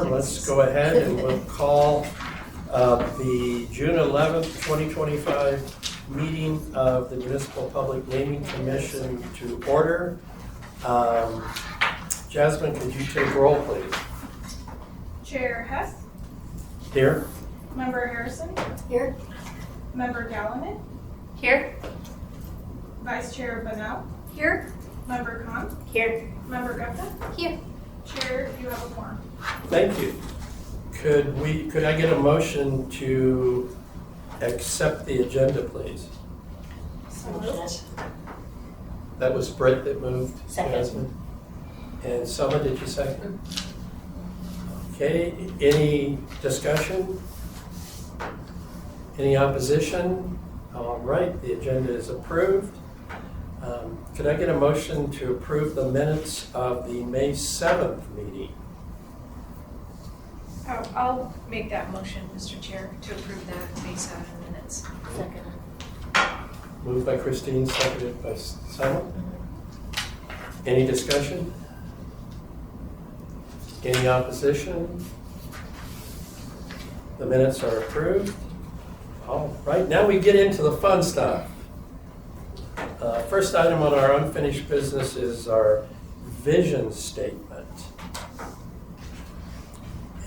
let's go ahead and we'll call the June 11th, 2025 meeting of the Municipal Public Naming Commission to order. Jasmine, could you take roll, please? Chair Hess, Here. Member Harrison, Here. Member Gallinan, Here. Vice Chair Bunnell, Here. Member Khan, Here. Member Gupta. Here. Chair, you have a quorum. Thank you. Could I get a motion to accept the agenda, please? That was Britt that moved. Second. Jasmine. And Summer, did you second? Okay, any discussion? Any opposition? All right, the agenda is approved. Could I get a motion to approve the minutes of the May 7th meeting? Oh, I'll make that motion, Mr. Chair, to approve that May 7 minutes. Second. Moved by Christine, seconded by Summer. Any discussion? Any opposition? The minutes are approved. All right, now we get into the fun stuff. First item on our unfinished business is our vision statement.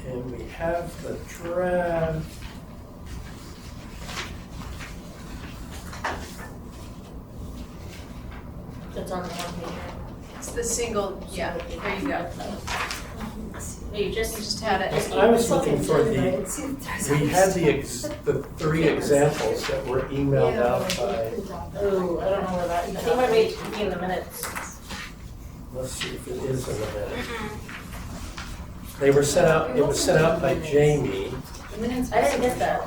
And we have the draft. It's on the one page. It's the single, yeah, there you go. You just had it. I was looking for we had the three examples that were emailed out by, Oh, I don't know where that, I think I made it in the minutes. let's see if it is in the minute. They were sent out, it was sent out by Jamie. I didn't get that.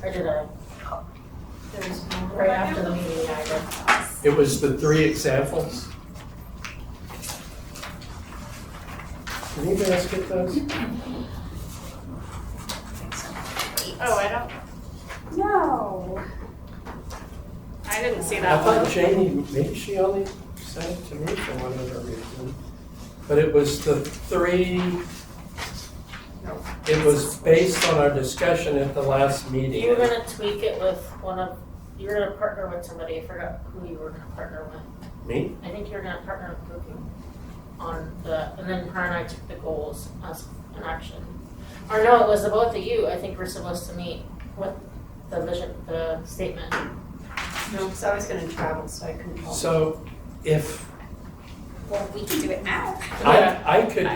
Or did I? Right after the meeting, I did. It was the three examples. Can you guys get those? Oh, I don't, No. I didn't see I that thought one. Jamie, maybe she only sent it to me for whatever reason. But it was the three, it was based on our discussion at the last meeting. You were gonna tweak it with you were gonna partner with somebody, I forgot who you were gonna partner with. Me? I think you were gonna partner with Cooking on and then her and I took the goals as an action. Or no, it was the both of you, I think we're supposed to meet with the vision, the statement. No, because I was gonna travel, so I couldn't help. So if Well, we can do it now. I could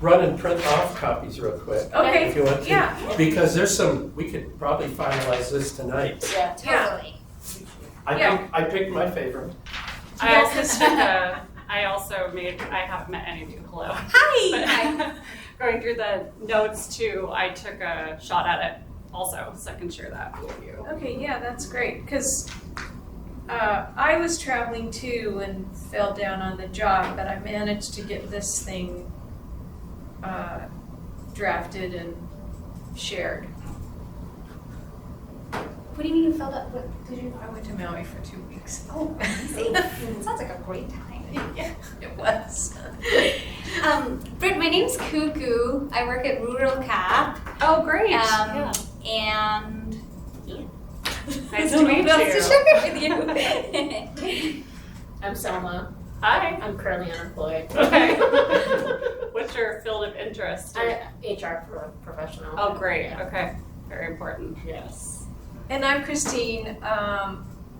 run and print off copies real quick. Okay, If you want to. yeah. Because there's we could probably finalize this tonight. Yeah, Yeah. totally. I picked my favorite. I haven't met any of you, hello. Hi. But going through the notes too, I took a shot at it also, so I can share that with you. Okay, yeah, that's great, because I was traveling too and fell down on the job, but I managed to get this thing drafted and shared. What do you mean you felt up? What did you? I went to Maui for 2 weeks. Oh, see, sounds like a great time. Yeah, it was. Britt, my name's Cuckoo. I work at Rural Cap. Oh, great. And Nice to meet What else to you. share with you? I'm Selma, Hi. I'm currently unemployed. Okay. What's your field of interest? I'm HR professional. Oh, great. Yeah. Okay. Very important. Yes. And I'm Christine.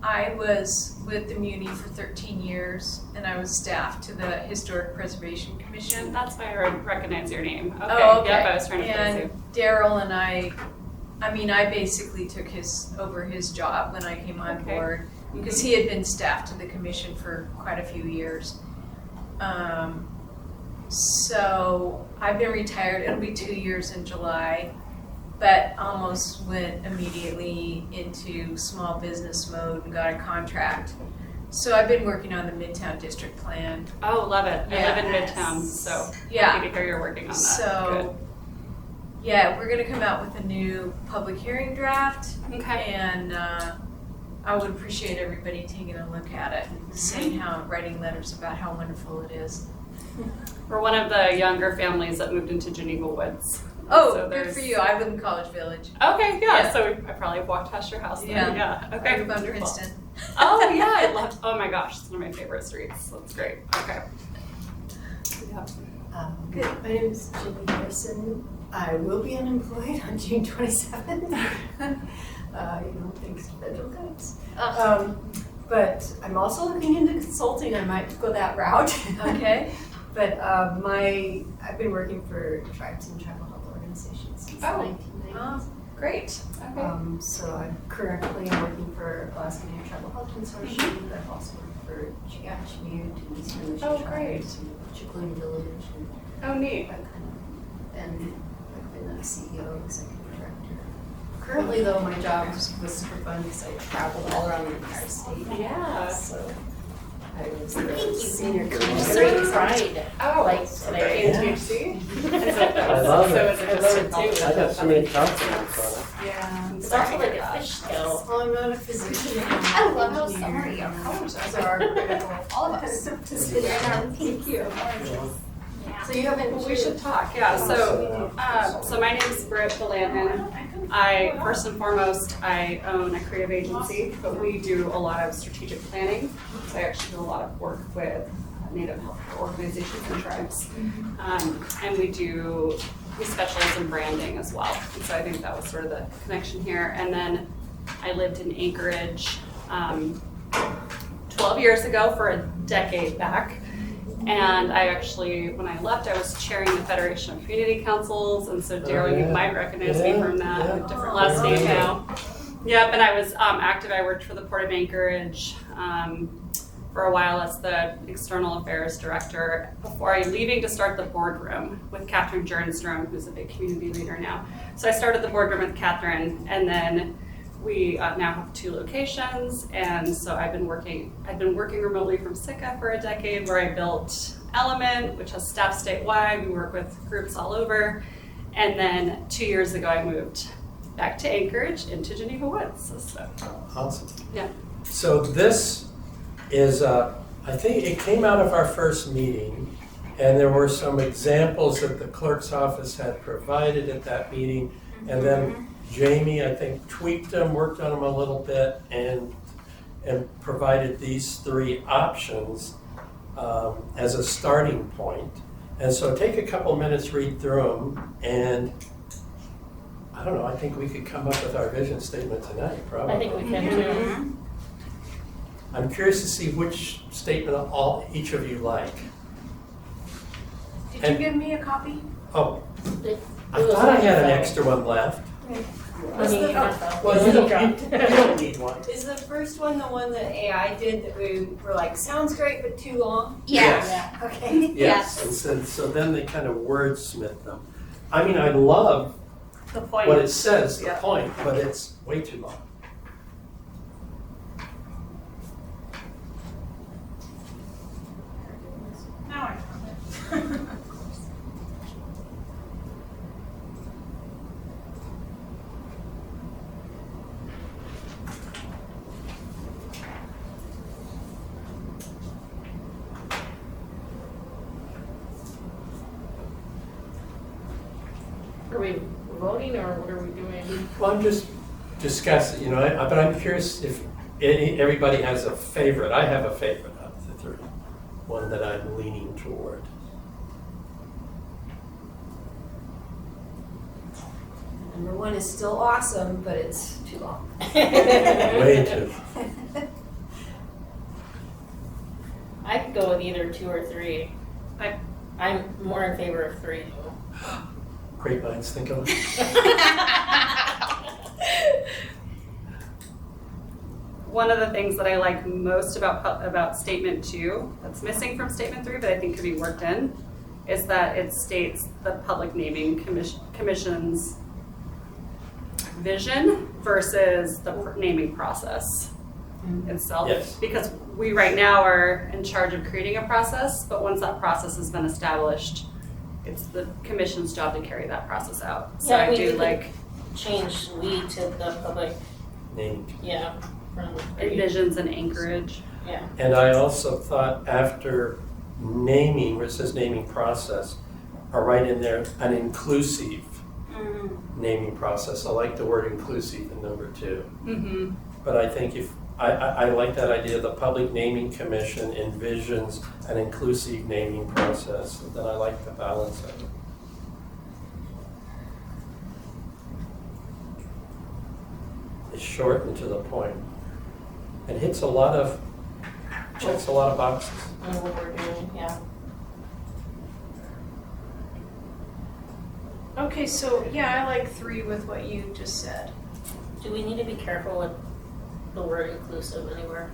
I was with the Muni for 13 years, and I was staff to the Historic Preservation Commission. That's why I recognize your name. Okay. Oh, okay. Yep, I was trying to place And you. Daryl and I basically took over his job when I came on Okay. board, because he had been staff to the commission for quite a few years. So I've been retired, it'll be 2 years in July, but almost went immediately into small business mode and got a contract. So I've been working on the Midtown District Plan. Oh, love it. I live in Yes. Midtown, so Yeah. happy to hear you're working on that. So, yeah, we're gonna come out with a new public hearing draft, Good. Okay. and I would appreciate everybody taking a look at it and saying writing letters about how wonderful it is. We're one of the younger families that moved into Geneva Woods Oh, So good there's- for you. I live in College Village. Okay, yeah, Yeah. so I probably walked past your house then. Yeah. Yeah, I okay. live on wonderful. Princeton. Oh, yeah, I love, oh my gosh, it's one of my favorite streets. That's great. Okay. Yeah. Good. My name is Jimmy Harrison. I will be unemployed on June 27th. Thanks to federal cuts. But I'm also looking into consulting. I might go that route. Okay. But I've been working for tribes and tribal health organizations since the Oh. 1990s. Oh, great. Okay. So I'm currently working for Alaska Native Tribal Health Consortium. I've also worked for Chickaxmute and Eastern Mission Oh, great. Tribes and Chicklin Village and Oh, neat. that kind of, and I've been a CEO, executive director. Currently though, my job was super fun because I traveled all around the entire state. Yeah. So I was the you. senior Great community. pride. Oh, Like today. Yeah. THC? I love So it. is it just a culture? I got so many compliments on it. Yeah. It's also like a fish scale. Well, I'm not a physician. I love how summary your colors Those are critical. All of us. Thank you. So you haven't. Well, we should talk, yeah, so my name's Britt Delanton. First and foremost, I own a creative agency, but we do a lot of strategic planning. So I actually do a lot of work with Native health organizations and tribes. And we specialize in branding as well. And so I think that was sort of the connection here. And then I lived in Anchorage 12 years ago for a decade back. And I actually, when I left, I was chairing the Federation of Community Councils, and so Daryl, you yeah. might recognize me from that, Yeah, with a different last name now. Yep, and I was active. I worked for the Port of Anchorage for a while as the External Affairs Director before leaving to start the boardroom with Catherine Jernstrom, who's a big community leader now. So I started the boardroom with Catherine, and then we now have 2 locations, and so I've been working remotely from Sitka for a decade, where I built Element, which has staff statewide. We work with groups all over, and then 2 years ago I moved back to Anchorage into Geneva Woods. So, Awesome. yeah. So this is, I think it came out of our first meeting, and there were some examples that the clerk's office had provided at that meeting, and then Jamie, I think, tweaked them, worked on them a little bit, and provided these 3 options as a starting point. And so take a couple minutes, read through them, and I don't know, I think we could come up with our vision statement tonight, probably. I think we can too. I'm curious to see which statement each of you like. Did you give me a copy? Oh, It I was thought I had an so- extra one left. I mean, you got Well, the- you don't need one. Is the first one the one that AI did that we were like, sounds great but too long? Yes. Yeah. Okay. Yes, and so then they kind of wordsmith them. I mean, I love The point. what it says, the Yeah. point, but it's way too long. Now I found it. Are we voting or what are we doing? Well, I'm just discussing, but I'm curious if everybody has a favorite. I have a favorite of the 3, one that I'm leaning toward. Number 1 is still awesome, but it's too long. Way too. I could go with either 2 or 3. I'm more in favor of 3 though. Great minds think alike. One of the things that I like most about Statement 2, that's missing from Statement 3, but I think could be worked in, is that it states the Public Naming Commission's vision versus the naming process itself. Yes. Because we right now are in charge of creating a process, but once that process has been established, it's the commission's job to carry that process out. So Yeah, I we do could- like Change we to the public, Named. yeah, from, envisions and Anchorage. yeah. And I also thought after naming, where it says naming process, or right in there, an inclusive naming process. I like the word inclusive in number 2. Mm-hmm. But I think if, I like that idea, the Public Naming Commission envisions an inclusive naming process, and then I like the balance of it. It's short and to the point. And checks a lot of boxes. And what we're doing, yeah. Okay, so yeah, I like 3 with what you just said. Do we need to be careful with the word inclusive anywhere?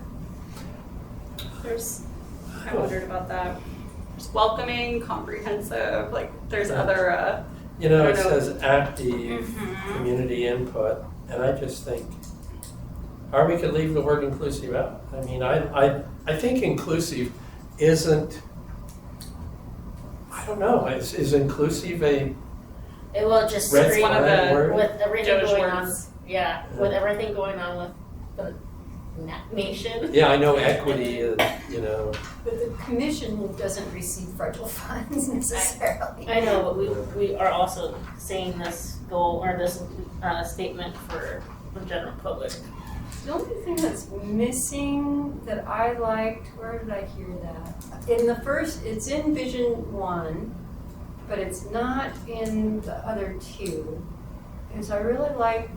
I wondered about that. There's welcoming, comprehensive, like there's other, You know, I it don't know. says active Mhm. community input, and I just think, or we could leave the word inclusive out. I mean, I think inclusive isn't, I don't know, is inclusive a It will just red scream one of flag the word? with everything Joe's going on. words. Yeah, with everything going on with the nation. Yeah, I know equity is, you know, But the commission doesn't receive federal funds necessarily. I know, but we are also saying this goal or this statement for the general public. The only thing that's missing that I liked, where did I hear that? In the first, it's in Vision 1, but it's not in the other 2. Is I really like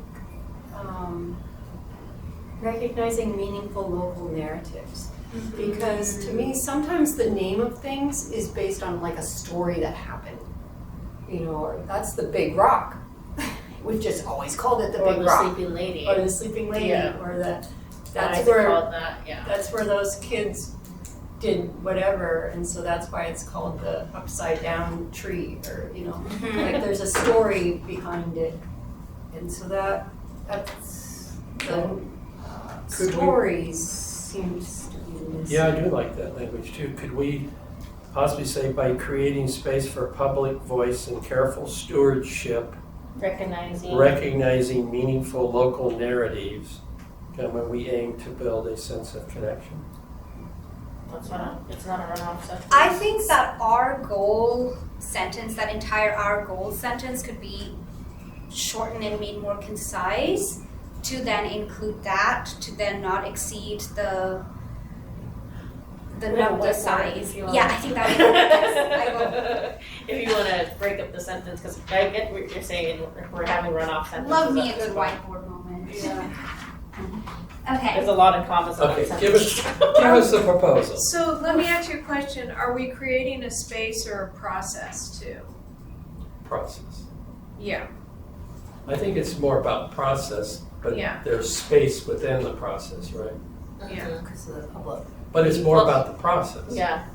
recognizing meaningful local narratives. Because to me, sometimes the name of things is based on like a story that happened. You know, or that's the big rock. We've just always called it the Or big the rock. sleeping lady. Or the sleeping lady, Yeah. or the, I that's think where, called that, yeah. that's where those kids did whatever, and so that's why it's called the upside down tree, or, you know, like there's a story behind it. And so that's, the Could we- stories seems to be missing. yeah, I do like that language too. Could we possibly say by creating space for public voice and careful stewardship, recognizing meaningful local narratives, when we aim to build a sense of connection? It's not a runoff sentence. I think that our goal sentence, that entire our goal sentence could be shortened and made more concise to then include that, to then not exceed the We have a number whiteboard size. if you want. Yeah, I think that would be yes, I will. If you want to break up the sentence, because I get what you're saying, we're having runoff sentences. Love me a at this good point. whiteboard moment. Yeah. Okay. There's a lot of commas in Okay, that give us sentence. the proposal. So let me ask you a question. Are we creating a space or a process too? Process. Yeah. I think it's more about process, but Yeah. there's space within the process, right? Yeah. Because of the public. But it's more Well, about the process. Yeah,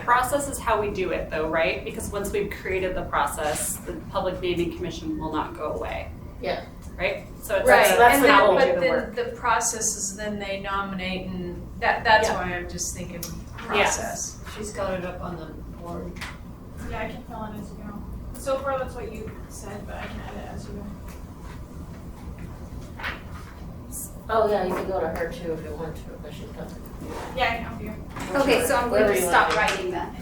Process is how we do it though, right? Because once we've created the process, the Public Naming Commission will not go away. Yeah. Right? So it's Right, that's and how then, we do but the then work. the process is then they nominate, and that's Yeah. why I'm just thinking process. She's got it up on the board. Yeah, I can fill in as you go. So far, that's what you said, but I can edit as you go. oh yeah, you can go to her too if you want to, but she's done. Yeah, I can help you. Okay, so I'm going Whatever to you stop want to writing then.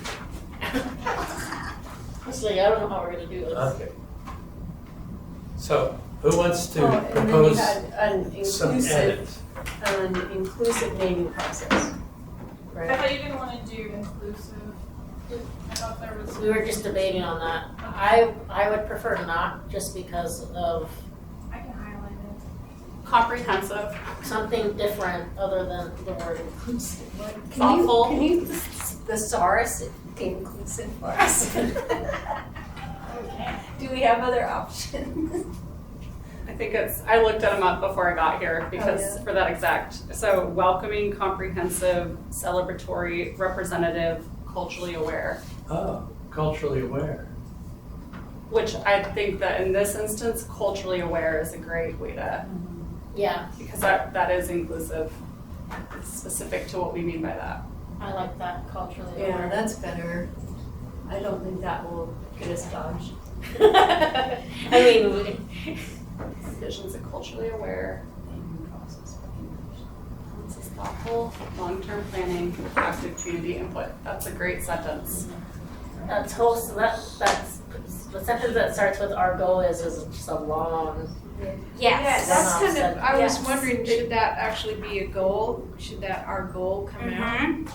Honestly, I don't know how we're gonna do this. Okay. So, who wants to Oh, and then you propose had an some inclusive, edits? naming process, I right? thought you didn't want to do inclusive. I thought there was. We were just debating on that. I would prefer not, just because of I can highlight it. Comprehensive. something different other than the word inclusive. Thoughtful. Can you thesaurus inclusive for us? Okay. Do we have other options? I think I looked at them up before I got here because yeah. for that exact, so welcoming, comprehensive, celebratory, representative, culturally aware. Oh, culturally aware. Which I think that in this instance, culturally aware is a great way to, Yeah, because that is inclusive. It's specific to what we mean by that. I like that culturally. Yeah, aware. that's better. I don't think that will get us dodged. I mean, Visions of culturally aware. This is thoughtful, long-term planning with active community input. That's a great sentence. that's the sentence that starts with our goal is just a long. Yes. That's One-off kind of, I was Yes. wondering, should that actually be a goal? Should that, our goal come out?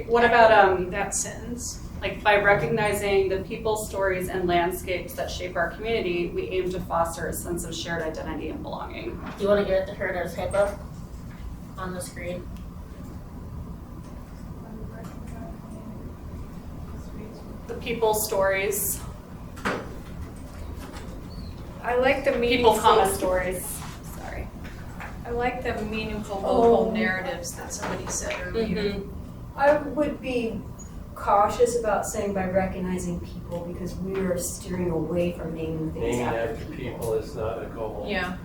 What about, That sentence? like, by recognizing the people, stories, and landscapes that shape our community, we aim to foster a sense of shared identity and belonging. Do you want to give it to her as HIPAA on the screen? The people, stories, I like the people, meaningful, stories, sorry. I like the meaningful local narratives that somebody said earlier. I would be cautious about saying by recognizing people because we are steering away from naming things Naming after after people is not a goal. Yeah,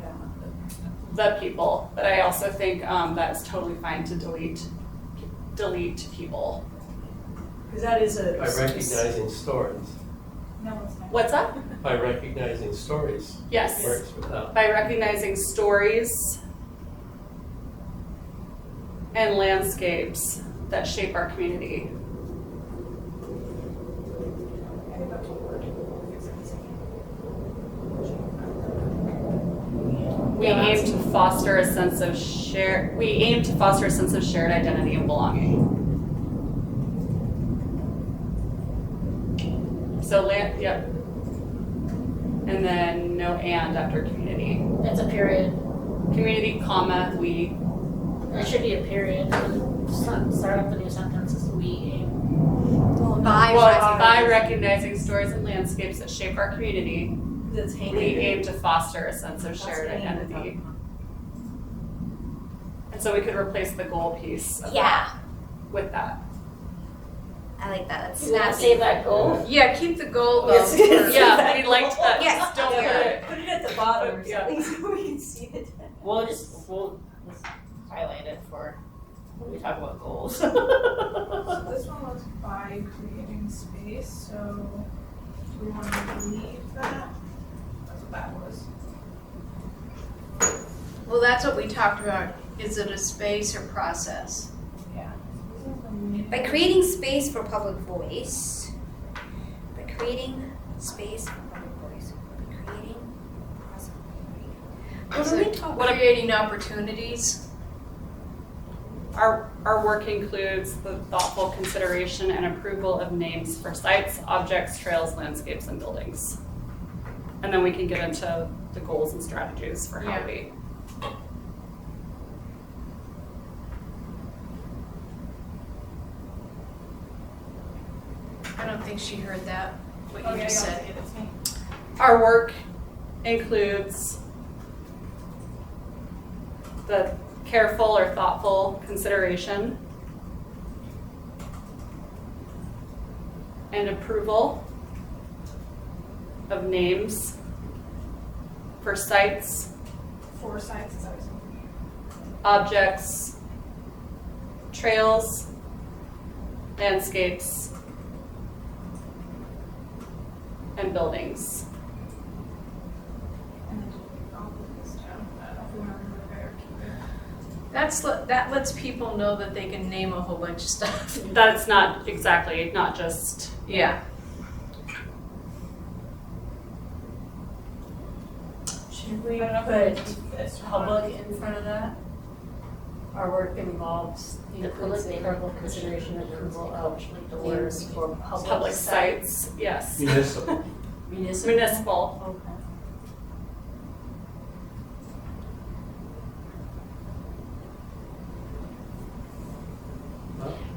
The people, but I also think that is totally fine to delete people. Because that is a. By recognizing stories. No, it's not. What's that? By recognizing stories. Yes. Works without. By recognizing stories and landscapes that shape our community. We aim to foster a sense of shared identity and belonging. So yep. And then no and after community. It's a period. Community, comma, we. There should be a period. Start up the new sentence as we aim. By recognizing stories and landscapes that shape our community, That's we hanging. aim to foster a sense of shared identity. And so we could replace the goal piece of Yeah, that with that. I like that. That's You want to snappy. save that goal? yeah, keep the goal though. Yes, yes. Yeah, we liked that. Yes. Don't put it. Put it at the bottom or Yeah. something so we can see it. We'll just highlight it for when we talk about goals. So this one was by creating space, so do we want to leave that? That's what that was. Well, that's what we talked about. Is it a space or process? Yeah. This is the main- By creating space for public voice. By creating space for public voice. By creating. What are we talking? What- Creating opportunities. Our work includes the thoughtful consideration and approval of names for sites, objects, trails, landscapes, and buildings. And then we can get into the goals and strategies for how Yeah. we. I don't think she heard that, what you Okay, I just got said. it, it's me. Our work includes the careful or thoughtful consideration and approval of names for sites, 4 sites, is that what objects, trails, landscapes, and buildings. and then I'll put this down, if we want to remove it or keep it. That lets people know that they can name a whole bunch of stuff. That's not exactly, not just, Yeah. Should we I don't know if put we keep this or public in front of that? Our work involves The public careful consideration and approval of names for public sites, yes. Municipal. Municipal. Municipal. Okay.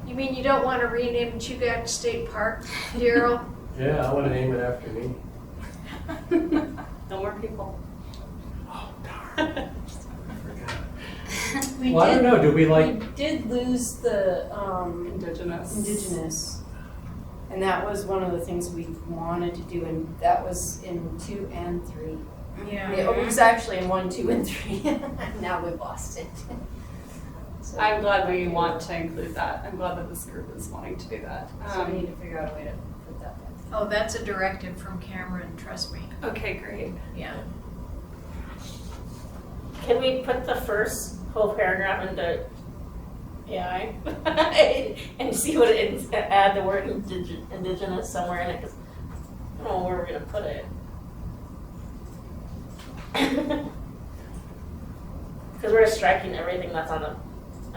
You mean you don't want to rename Chugach State Park, Daryl? Yeah, I want to name it after me. No more people. Oh, darn. I forgot. We Well, I don't know, do we like, We did lose the Indigenous. indigenous, and that was one of the things we wanted to do, and that was in 2 and 3. Yeah. It was actually in 1, 2, and 3. Now we've lost it. So- I'm glad we want to include that. I'm glad that this group is wanting to do that. So we need to figure out a way to put that back. Oh, that's a directive from Cameron, trust me. Okay, great. Yeah. Can we put the first whole paragraph into AI and see what it is, add the word indigenous somewhere in it? 'Cause know where we're gonna put it. Because we're striking everything that's on the,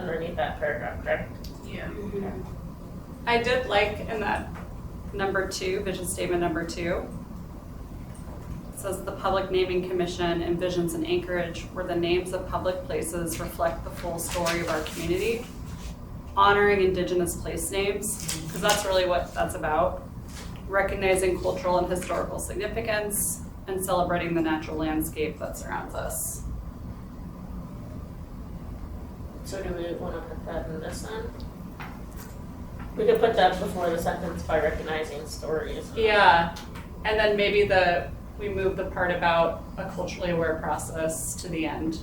underneath that paragraph, correct? Yeah. I did like in that number 2, vision statement number 2. It says the Public Naming Commission envisions an Anchorage where the names of public places reflect the full story of our community, honoring Indigenous place names, because that's really what that's about, recognizing cultural and historical significance, and celebrating the natural landscape that surrounds us. So do we want to put that in this then? We could put that before the sentence by recognizing stories. Yeah, and then maybe we move the part about a culturally aware process to the end.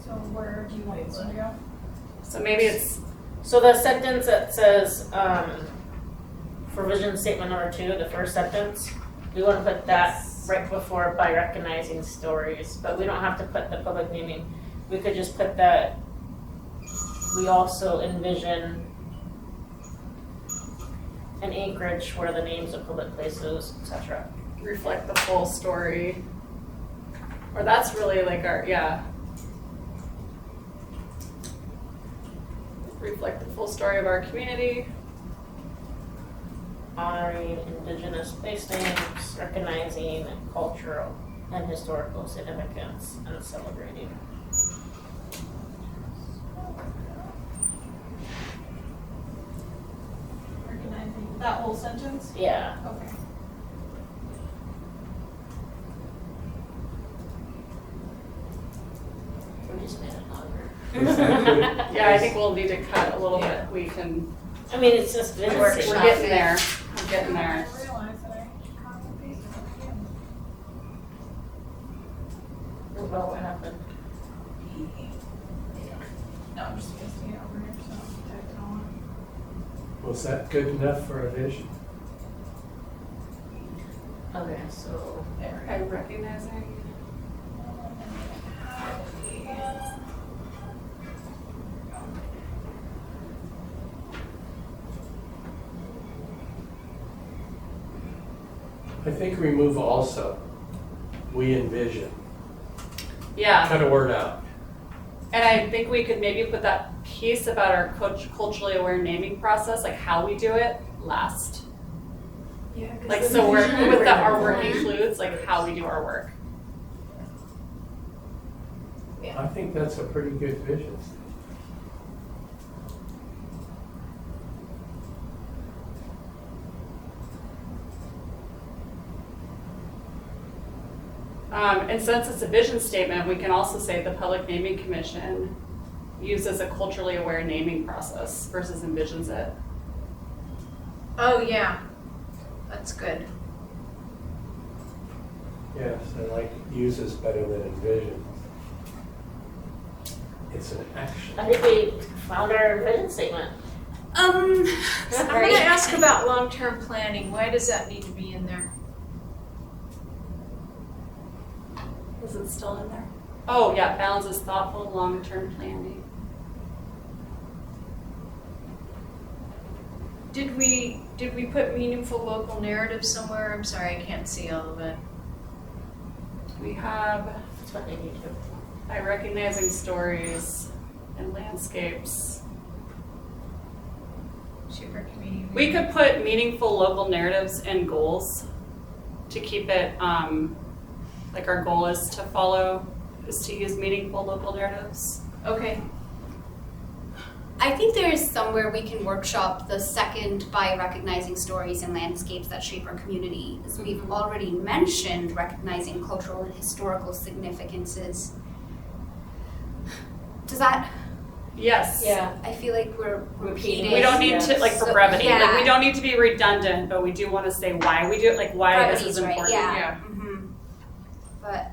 So where do you want this to go? So maybe it's, So the sentence that says, for vision statement number 2, the first sentence, we want to put that right before by recognizing stories, but we don't have to put the public naming. We could just put that we also envision an Anchorage where the names of public places, etc. reflect the full story. Or that's really like our, yeah. Reflect the full story of our community. Honoring Indigenous place names, recognizing cultural and historical significance, and celebrating. Recognizing that whole sentence? Yeah. Okay. We just made it longer. Is that good? Yeah, I think we'll need to cut a little bit. We can, I mean, it's just vision we're statement. getting there. We're getting I there. didn't realize that I copied and pasted it again. Well, what happened? No, I'm just gonna stay over here, so I'll type it all in. Was that good enough for a vision? Okay, so There. Okay, recognizing. I think remove also. We envision. Yeah, Cut a word out. and I think we could maybe put that piece about our culturally aware naming process, like how we do it, last. Yeah, 'cause Like, the so we're, vision with that, our board- work includes like how we do our work. I think that's a pretty good vision. And since it's a vision statement, we can also say the Public Naming Commission uses a culturally aware naming process versus envisions it. Oh, yeah. That's good. Yes, I like uses better than envision. It's an action. I think we found our vision statement. I'm Sorry. gonna ask about long-term planning. Why does that need to be in there? Is it still in there? Oh, yeah, balances thoughtful long-term planning. Did we put meaningful local narrative somewhere? I'm sorry, I can't see all of it. We have That's what they need to. by recognizing stories and landscapes. Super community. We could put meaningful local narratives and goals to keep it, like our goal is to use meaningful local narratives. Okay. I think there is somewhere we can workshop the second by recognizing stories and landscapes that shape our community. As we've already mentioned, recognizing cultural and historical significances. Does that, Yes. Yeah. I feel like we're repeating. We don't need to, like for So, brevity, like yeah. we don't need to be redundant, but we do want to say why we do it, like why this is Brevity's right, important. yeah. But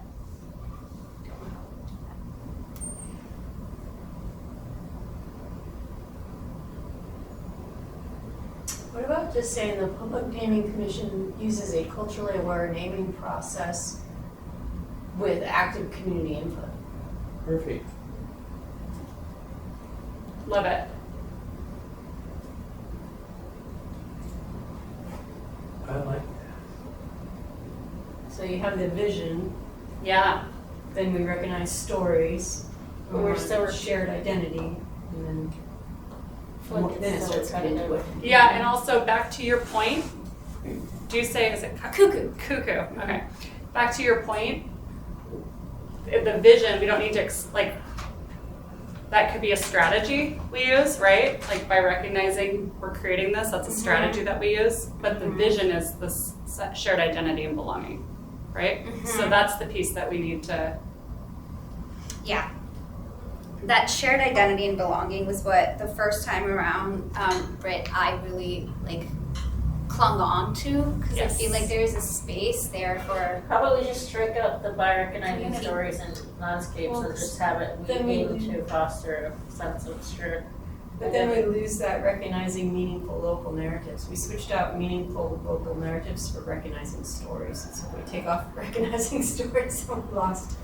What about just saying the Public Naming Commission uses a culturally aware naming process with active community input? Perfect. Love it. So you have the vision, Yeah, then we recognize stories, But we're still- shared identity, and then Like then it it's starts so getting into it. yeah, and also back to your point, do you say, is it Cuckoo. Cuckoo, okay. Back to your point, the vision, we don't need to, that could be a strategy we use, right? Like by recognizing we're creating this, that's a strategy that we use. But the vision is this shared identity and belonging, right? So that's the piece that we need to, Yeah. That shared identity and belonging was what the first time around, Britt, I really clung on to because I feel Yes. like there's a space there for. Probably just strike out the by recognizing Community. stories and landscapes Well, and just have it then we- aim to foster a sense of shared. But then we lose that recognizing meaningful local narratives. We switched out meaningful local narratives for recognizing stories. And so if we take off recognizing stories, we lost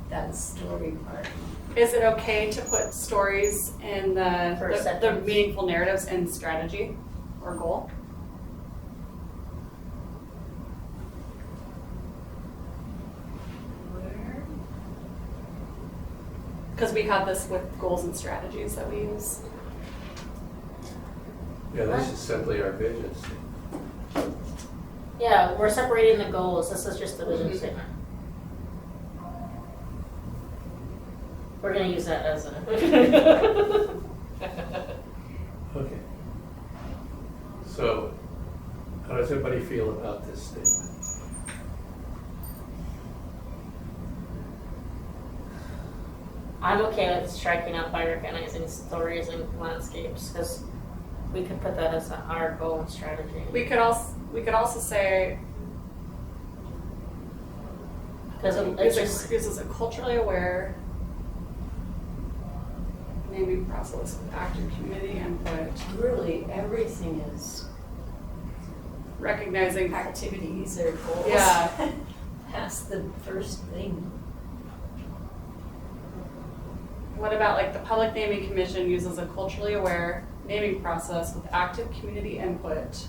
that story part. is it okay to put stories in the First the sentence. meaningful narratives in strategy or goal? Where? Because we have this with goals and strategies that we use. Yeah, this is simply our vision. Yeah, we're separating the goals. This is just the vision statement. We're gonna use that as a. Okay. So, how does everybody feel about this statement? I'm okay with striking out by recognizing stories and landscapes because we could put that as our goal and strategy. We could also say Because it's just uses a culturally aware naming process with active community input, Really, everything is recognizing activities or goals. Yeah. That's the first thing. What about like the Public Naming Commission uses a culturally aware naming process with active community input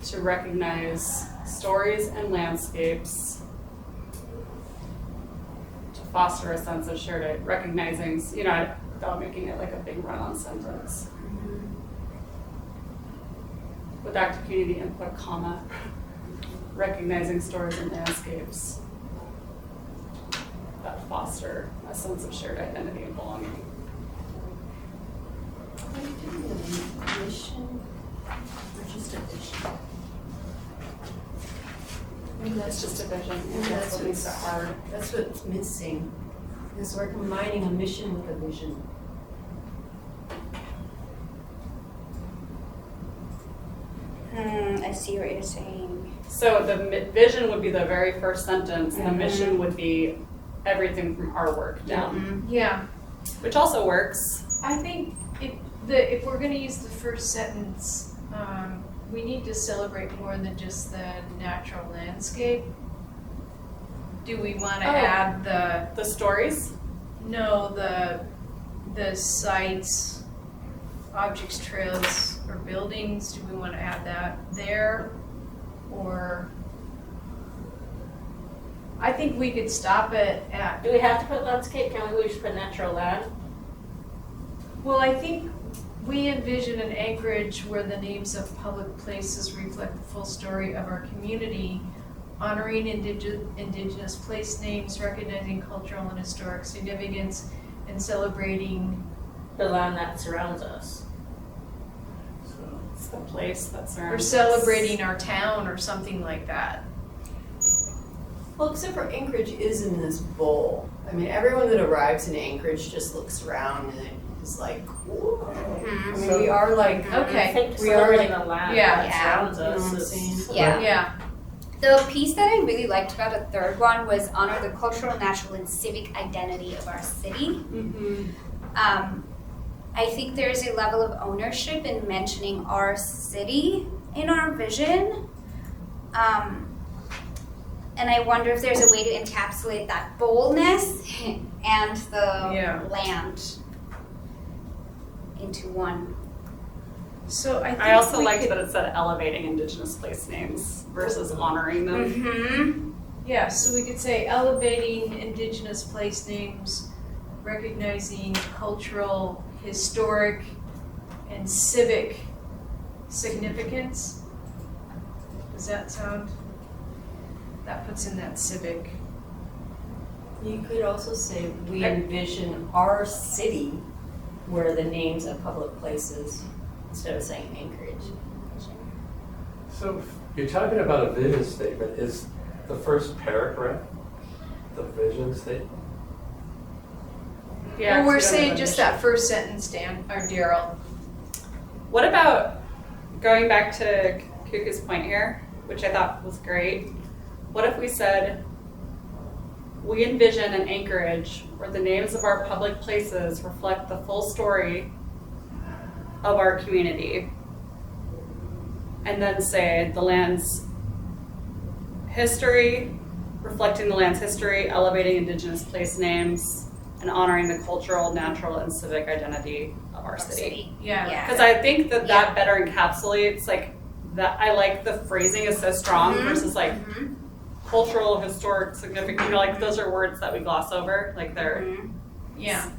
to recognize stories and landscapes to foster a sense of shared, recognizing, without making it like a big run-on sentence. With active community input, comma, recognizing stories and landscapes that foster a sense of shared identity and belonging. Are you doing a mission or just a vision? Maybe It's just a vision, Yeah, and that's that's what makes it what's- hard. That's what's missing, is we're combining a mission with a vision. I see what you're saying. So the vision would be the very first sentence, and the Mhm. mission would be everything from our work down, Yeah, which also works. I think if we're gonna use the first sentence, we need to celebrate more than just the natural landscape. Do we wanna Oh. add The stories, the sites, objects, trails, or buildings? Do we wanna add that there? Or, I think we could stop it at, Do we have to put landscape? Can we just put natural land? well, I think we envision an Anchorage where the names of public places reflect the full story of our community, honoring indigenous place names, recognizing cultural and historic significance, and celebrating. The land that surrounds us. So, it's the place that Or surrounds us. celebrating our town or something like that. Well, except for Anchorage is in this bowl. I mean, everyone that arrives in Anchorage just looks around and is like, whoa. I mean, we are like, I Okay, think we are celebrating the land Yeah. that Yeah. surrounds you know us what I'm is. saying? Yeah. yeah, The piece that I really liked about the third one was honor the cultural, natural, and civic identity of our city. Mhm. I think there's a level of ownership in mentioning our city in our vision. And I wonder if there's a way to encapsulate that boldness and the Yeah. land into one. So I think I also we liked could- that it said elevating Indigenous place names versus honoring them. Mm-hmm. Yeah, so we could say elevating Indigenous place names, recognizing cultural, historic, and civic significance. Does that sound? That puts in that civic. You could also say, we envision our city where the names of public places, instead of saying Anchorage. So you're talking about a vision statement. Is the first paragraph the vision statement? Yeah, Well, we're 'cause we don't saying have a just mission. that first sentence, Dan, or Daryl. What about going back to Kuku's point here, which I thought was great? What if we said, we envision an Anchorage where the names of our public places reflect the full story of our community? And then say the land's history, reflecting the land's history, elevating Indigenous place names, and honoring the cultural, natural, and civic identity of our city. Yeah. Yeah. Because I think that Yeah. that better encapsulates like that. I like the phrasing is so strong Mhm. versus like Mhm. cultural, historic, significant. You know, like those are words that we gloss over. Like they're. Mhm. Yeah.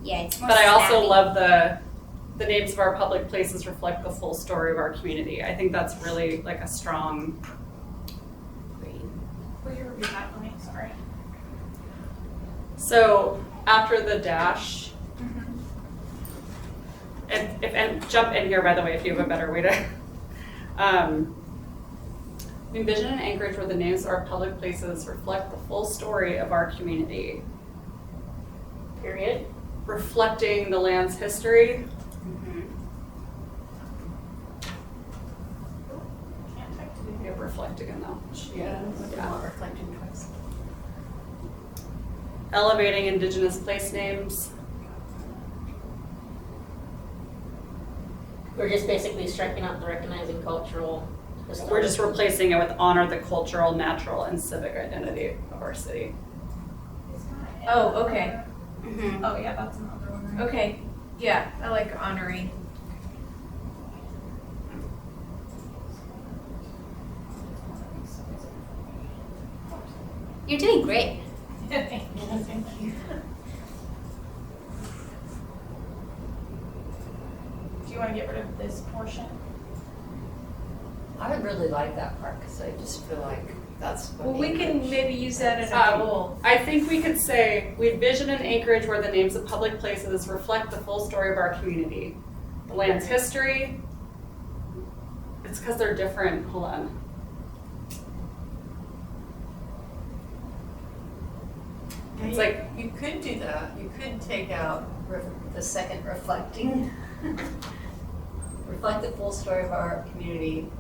Yeah, it's more But I also snappy. love the names of our public places reflect the full story of our community. I think that's really like a strong. Will you repeat that for me? Sorry. So after the dash, and jump in here by the way if you have a better way to. We envision an Anchorage where the names of our public places reflect the full story of our community, Period. reflecting the land's history. Mhm. Can't type today. We have reflect again though. Yeah. Yeah. Not reflecting twice. Elevating Indigenous place names. We're just basically striking out the recognizing cultural. We're just replacing it with honor the cultural, natural, and civic identity of our city. It's not in Oh, okay. Mhm. Oh, yeah, that's another one, right? Okay. Yeah, I like honoring. You're doing great. Thank you. Do you want to get rid of this portion? I would really like that part, because I just feel like that's what Well, we can Anchorage- maybe use that in a goal. I think we could say, we envision an Anchorage where the names of public places reflect the full story of our community. The land's history. It's because they're different. Hold on. It's like, You could do that, you could take out the second reflecting. Reflect the full story of our community,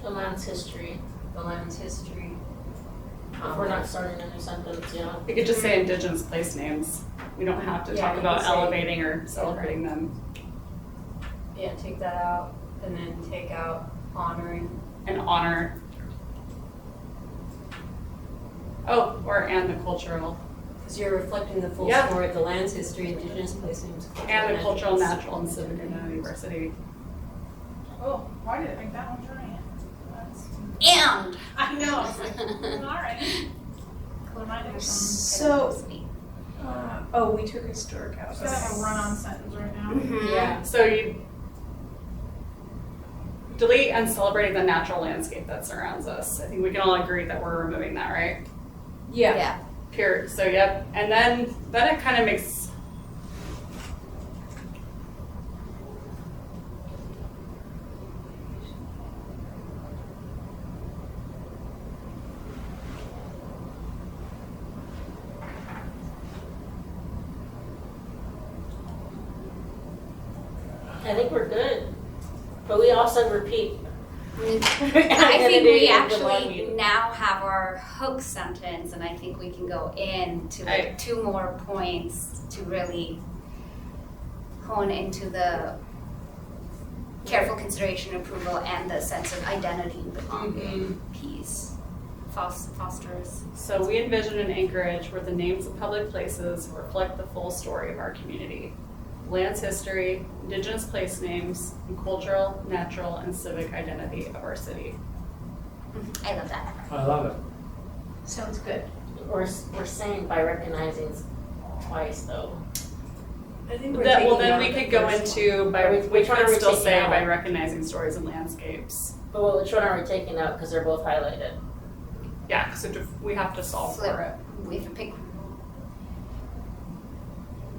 The land's history. the land's history. If we're not starting a new sentence, yeah. we could just say Indigenous place names. We don't have to Yeah, talk you about could say- elevating or celebrating them. Yeah, take that out, and then take out honoring. And honor. Oh, and the cultural. Because you're reflecting the full Yeah. story of the land's history, Indigenous place names. And the cultural, natural, and civic identity of our city. Oh, why did it make that one giant? That's, And. I know, I was like, alright. What am I doing? So, oh, we took historic out. It's got like a run-on sentence right now. Mhm. Yeah. So you delete and celebrating the natural landscape that surrounds us. I think we can all agree that we're removing that, right? Yeah. Yeah. Pure. So yep. And then it kind of makes. I think we're good. But we also repeat. I think we Identity of the actually language. now have our hook sentence, and I think we can go into like Right. 2 more points to really hone into the careful consideration, approval, and the sense of identity and belonging piece. Fosters. So we envision an Anchorage where the names of public places reflect the full story of our community. land's history, indigenous place names, and cultural, natural, and civic identity of our city. I love that. I love it. Sounds good. We're saying by recognizing twice though. I think we're That, well, taking then out we the could go first into, by, Which we one are could we still taking say out? by recognizing stories and landscapes. But which one are we taking out, because they're both highlighted? Yeah, because we have to solve Flip. for it. We have to pick.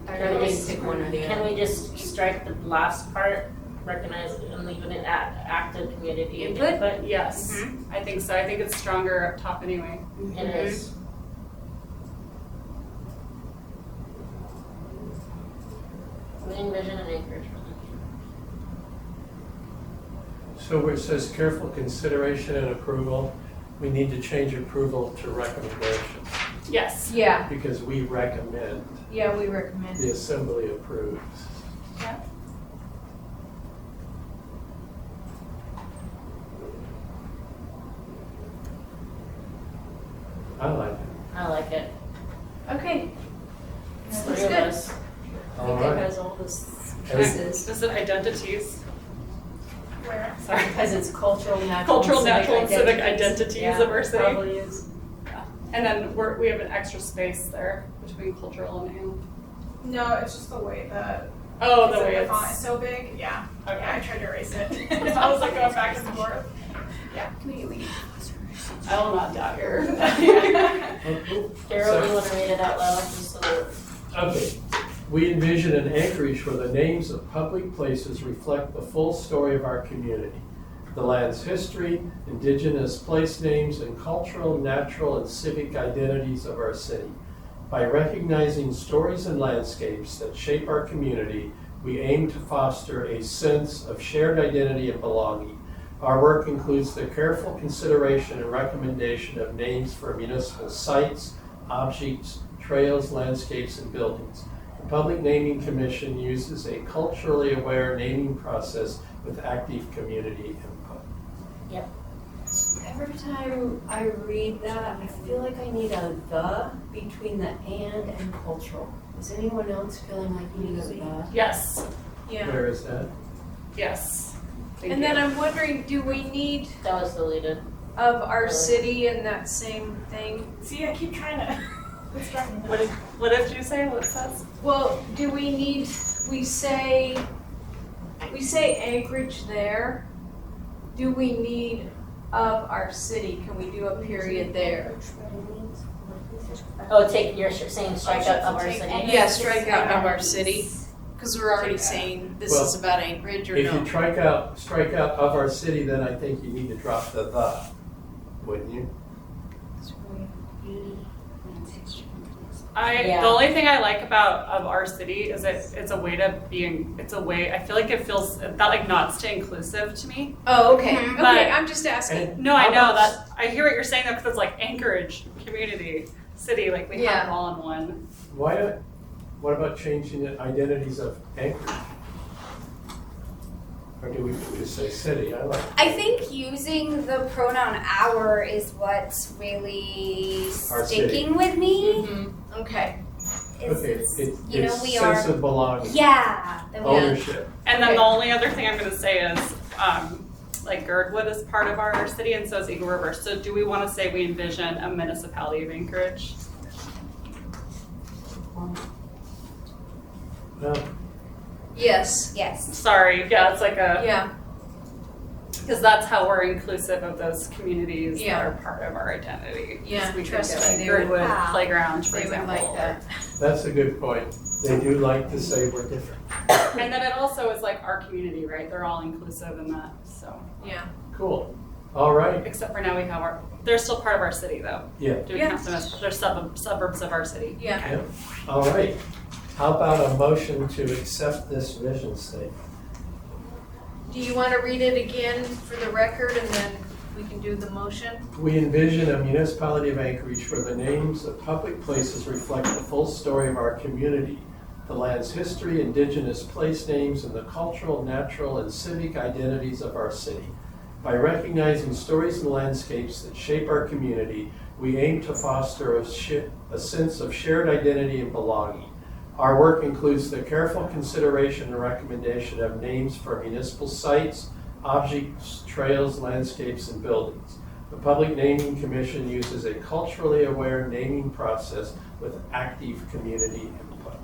Can we just, Pick one or the can other. we just strike the last part, recognize and leave it at active community Input? input? Yes, Mm-hmm. I think so. I think it's stronger up top anyway. It is. We envision an Anchorage for the So where it says careful consideration and approval, we need to change approval to recommendation, Yes. Yeah, because we recommend, yeah, we recommend. the assembly approves. Yeah. I like it. I like it. Okay. It's That's three of good. us. I All think it right. has all this And- pieces. Is it identities? Where? Sorry. Because it's cultural, natural, Cultural, and civic natural, and civic identities. identities Yeah, of our city. Probably is. And then we have an extra space there between cultural and. No, it's just the way that Oh, the it's way like it's. the font is so big. Yeah. Okay. Yeah, I tried to erase it. I was like going back and forth. I will not doubt your. Oh, cool. Carol, do you So- want to read it out loud? Just so that- Okay. We envision an Anchorage where the names of public places reflect the full story of our community, the land's history, indigenous place names, and cultural, natural, and civic identities of our city. By recognizing stories and landscapes that shape our community, we aim to foster a sense of shared identity and belonging. Our work includes the careful consideration and recommendation of names for municipal sites, objects, trails, landscapes, and buildings. The Public Naming Commission uses a culturally aware naming process with active community input. Every time I read that, I feel like I need a the between the and cultural. Is anyone else feeling like you need a the? Yes, Yeah. Where is that? yes. Thank And you. then I'm wondering, do we need That was deleted. of our city in that same thing? See, I keep trying to. It's driving me nuts. What did you say? What it says? Well, do we need, we say Anchorage there. Do we need of our city? Can we do a period there? Oh, you're saying strike out of our take city? all Yeah, strike out of our city, because we're already saying this Well, is about Anchorage or If you no? strike out of our city, then I think you need to drop the, wouldn't you? Yeah. The only thing I like about of our city is it's a way to I feel like it feels that like nods to inclusive to me. Oh, okay, Mhm. But- okay, I'm just asking. And No, I how know about- that, I hear what you're saying though, because it's like Anchorage, community, city, like we Yeah. have them all in one. What about changing the identities of Anchorage? Or do we just say city? I like. I think using the pronoun our is what's really Our city. sticking with me. Mhm, okay. Okay, Is, it's you know, we are, sense of belonging, yeah, that we ownership. And then Okay. the only other thing I'm gonna say is, like Girdwood is part of our city and so is Eagle River. So do we wanna say we envision a municipality of Anchorage? No, Yes, yes. Sorry, yeah, it's like yeah, because that's how we're inclusive of those communities Yeah. that are part of our identity. Yeah, We could trust get me, a they would- Girdwood Wow. playground, for they would example. like that. that's a good point. They do like to say we're different. And then it also is like our community, right? They're all inclusive in that, so. Yeah. Cool. All right. Except for now we have they're still part of our city though. Yeah. Do we Yeah. count them as, they're suburbs of our city? Yeah. All right. How about a motion to accept this vision statement? Do you want to read it again for the record and then we can do the motion? We envision a municipality of Anchorage where the names of public places reflect the full story of our community, the land's history, indigenous place names, and the cultural, natural, and civic identities of our city. By recognizing stories and landscapes that shape our community, we aim to foster a sense of shared identity and belonging. Our work includes the careful consideration and recommendation of names for municipal sites, objects, trails, landscapes, and buildings. The Public Naming Commission uses a culturally aware naming process with active community input.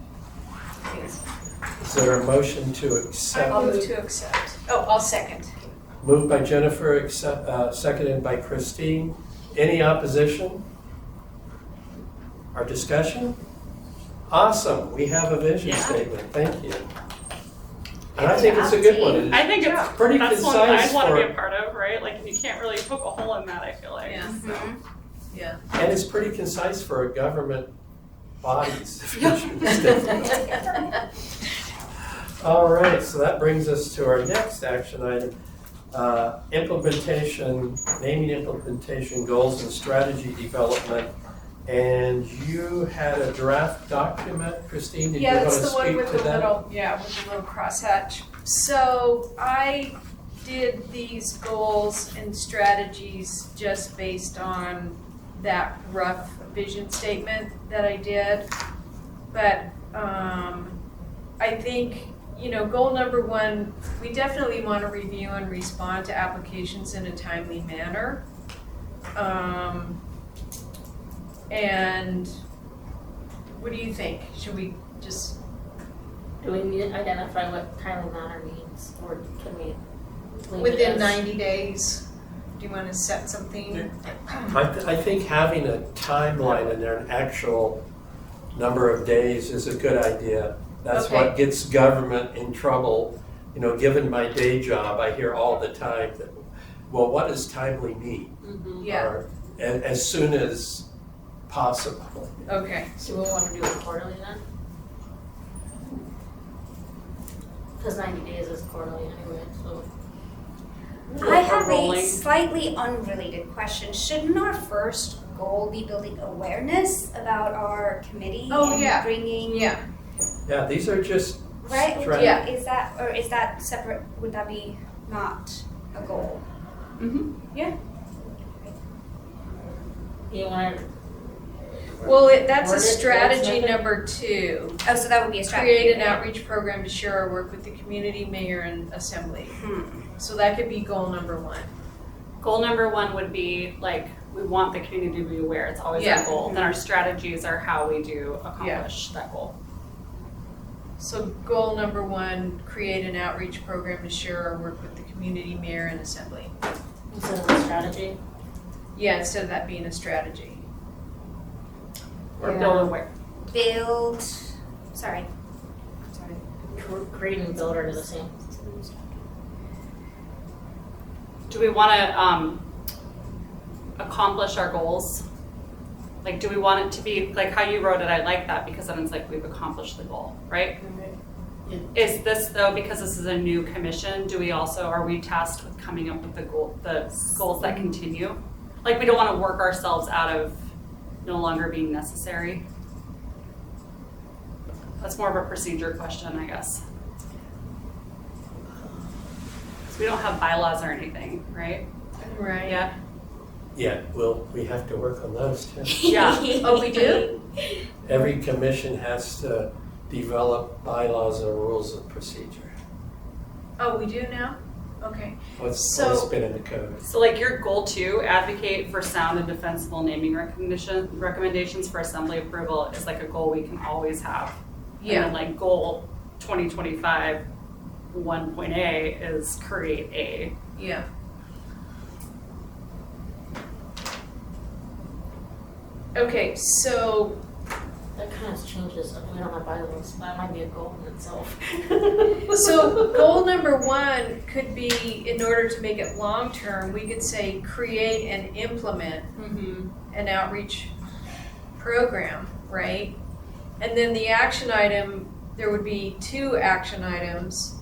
Is there a motion to I accept? move to accept. Oh, I'll second. Moved by Jennifer, seconded by Christine. Any opposition? Or discussion? Awesome, we have a vision Yeah. statement, thank you. And I think it's a good one. I think it's pretty that's one that concise I'd want to be for- a part of, right? Like you can't really poke a hole in that. I feel like. Yeah. So. Yeah. And it's pretty concise for a government body's vision statement. All right, so that brings us to our next action item. Naming implementation goals and strategy development. And you had a draft document, Christine, did you Yeah, want to that's the one speak with to the that? little, with the little crosshatch. So I did these goals and strategies just based on that rough vision statement that I did. But I think, goal number one, we definitely want to review and respond to applications in a timely manner. And what do you think? Should we just, Do we need to identify what timely manner means, or can we leave it within as- 90 days, do you want to set something? I think having a timeline and an actual number of days is a good idea. That's what gets government in trouble. Given my day job, I hear all the time that, well, what does timely mean? Yeah, Or as soon as possible. okay. So we want to do it quarterly then? Because 90 days is quarterly anyway, so. I have a rolling. slightly unrelated question. Shouldn't our first goal be building awareness about our committee Oh, and yeah. bringing Yeah, Yeah, these are just right? Right. Yeah. Is that separate? Would that be not a goal? Mm-hmm. You want to, well, that's a Word it, strategy wordsmith it. number 2. Oh, so that would be a strategy. Create an right? outreach program to share our work with the community, mayor, and assembly. Hmm. So that could be goal number 1. Goal number one would be like we want the community to be aware. It's always Yeah. our goal. Then our strategies are how we do accomplish that goal. So goal number 1, create an outreach program to share our work with the community, mayor, and assembly. instead of a strategy? Yeah, instead of that being a strategy. Or Yeah. build aware. Build. Sorry. Create and build are the same. Do we want to accomplish our goals? Like, do we want it to be like how you wrote it? I like that because then it's like we've accomplished the goal, right? Is this though, because this is a new commission, are we tasked with coming up with the goals that continue? Like, we don't want to work ourselves out of no longer being necessary. That's more of a procedure question, I guess. So we don't have bylaws or anything, right? Right. Yeah. Yeah, we have to work on those too. Yeah. Oh, we do? Every commission has to develop bylaws and rules of procedure. Oh, we do now? Okay. What's So- been in the code? So like your goal 2, advocate for sound and defensible naming recommendations for assembly approval is like a goal we can always have. And Yeah. then like goal 2025 1.A is create a. Yeah. Okay, so That kind of changes, we don't have bylaws, that might be a goal in itself. So goal number 1 could be, in order to make it long-term, we could say create and implement an outreach program, right? And then the action item, there would be 2 action items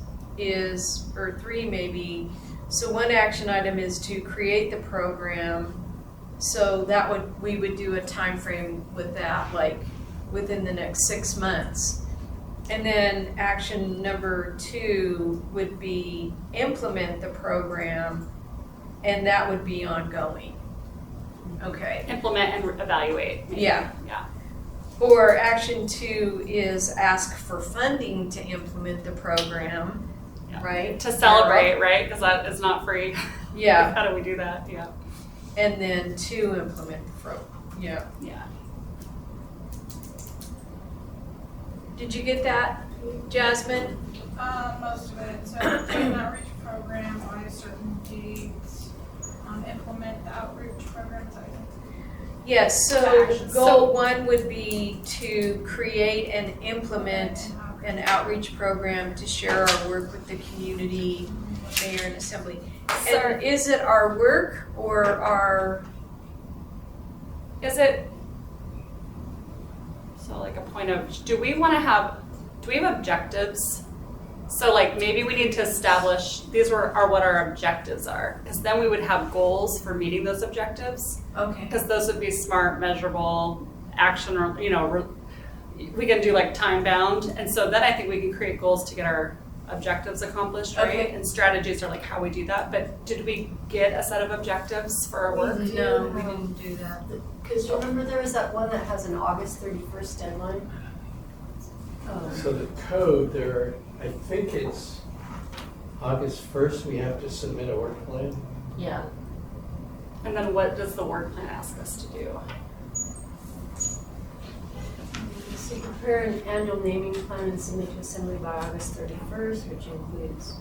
or 3 maybe. So one action item is to create the program. So we would do a time frame with that, like within the next 6 months. And then action number 2 would be implement the program, and that would be ongoing. Okay. Implement and evaluate. maybe. Yeah. Yeah. Or action 2 is ask for funding to implement the program, Yeah. right? To celebrate, right? Because that is not free. Yeah, How do we do that? Yeah. and then 2 implement the program, yeah. Yeah. Did you get that, Jasmine? Most of it, so do an outreach program by a certain date, implement the outreach program, so I think. Yes, so Actions. goal 1 would be to create and implement an outreach program to share our work with the community, mayor and assembly. And is it our work or our, Is it, so like a point of, do we have objectives? So like maybe we need to establish, these are what our objectives are. Because then we would have goals for meeting those objectives. okay, Because those would be smart, measurable, action, or, we can do like time bound. And so then I think we can create goals to get our objectives accomplished, right? Okay. And strategies are like how we do that. But did we get a set of objectives for our work? no, we didn't do that. Because remember there was that one that has an August 31st deadline? So the code there, I think it's August 1st, we have to submit a work plan. Yeah. And then what does the work plan ask us to do? So prepare an annual naming plan and submit to assembly by August 31st, which includes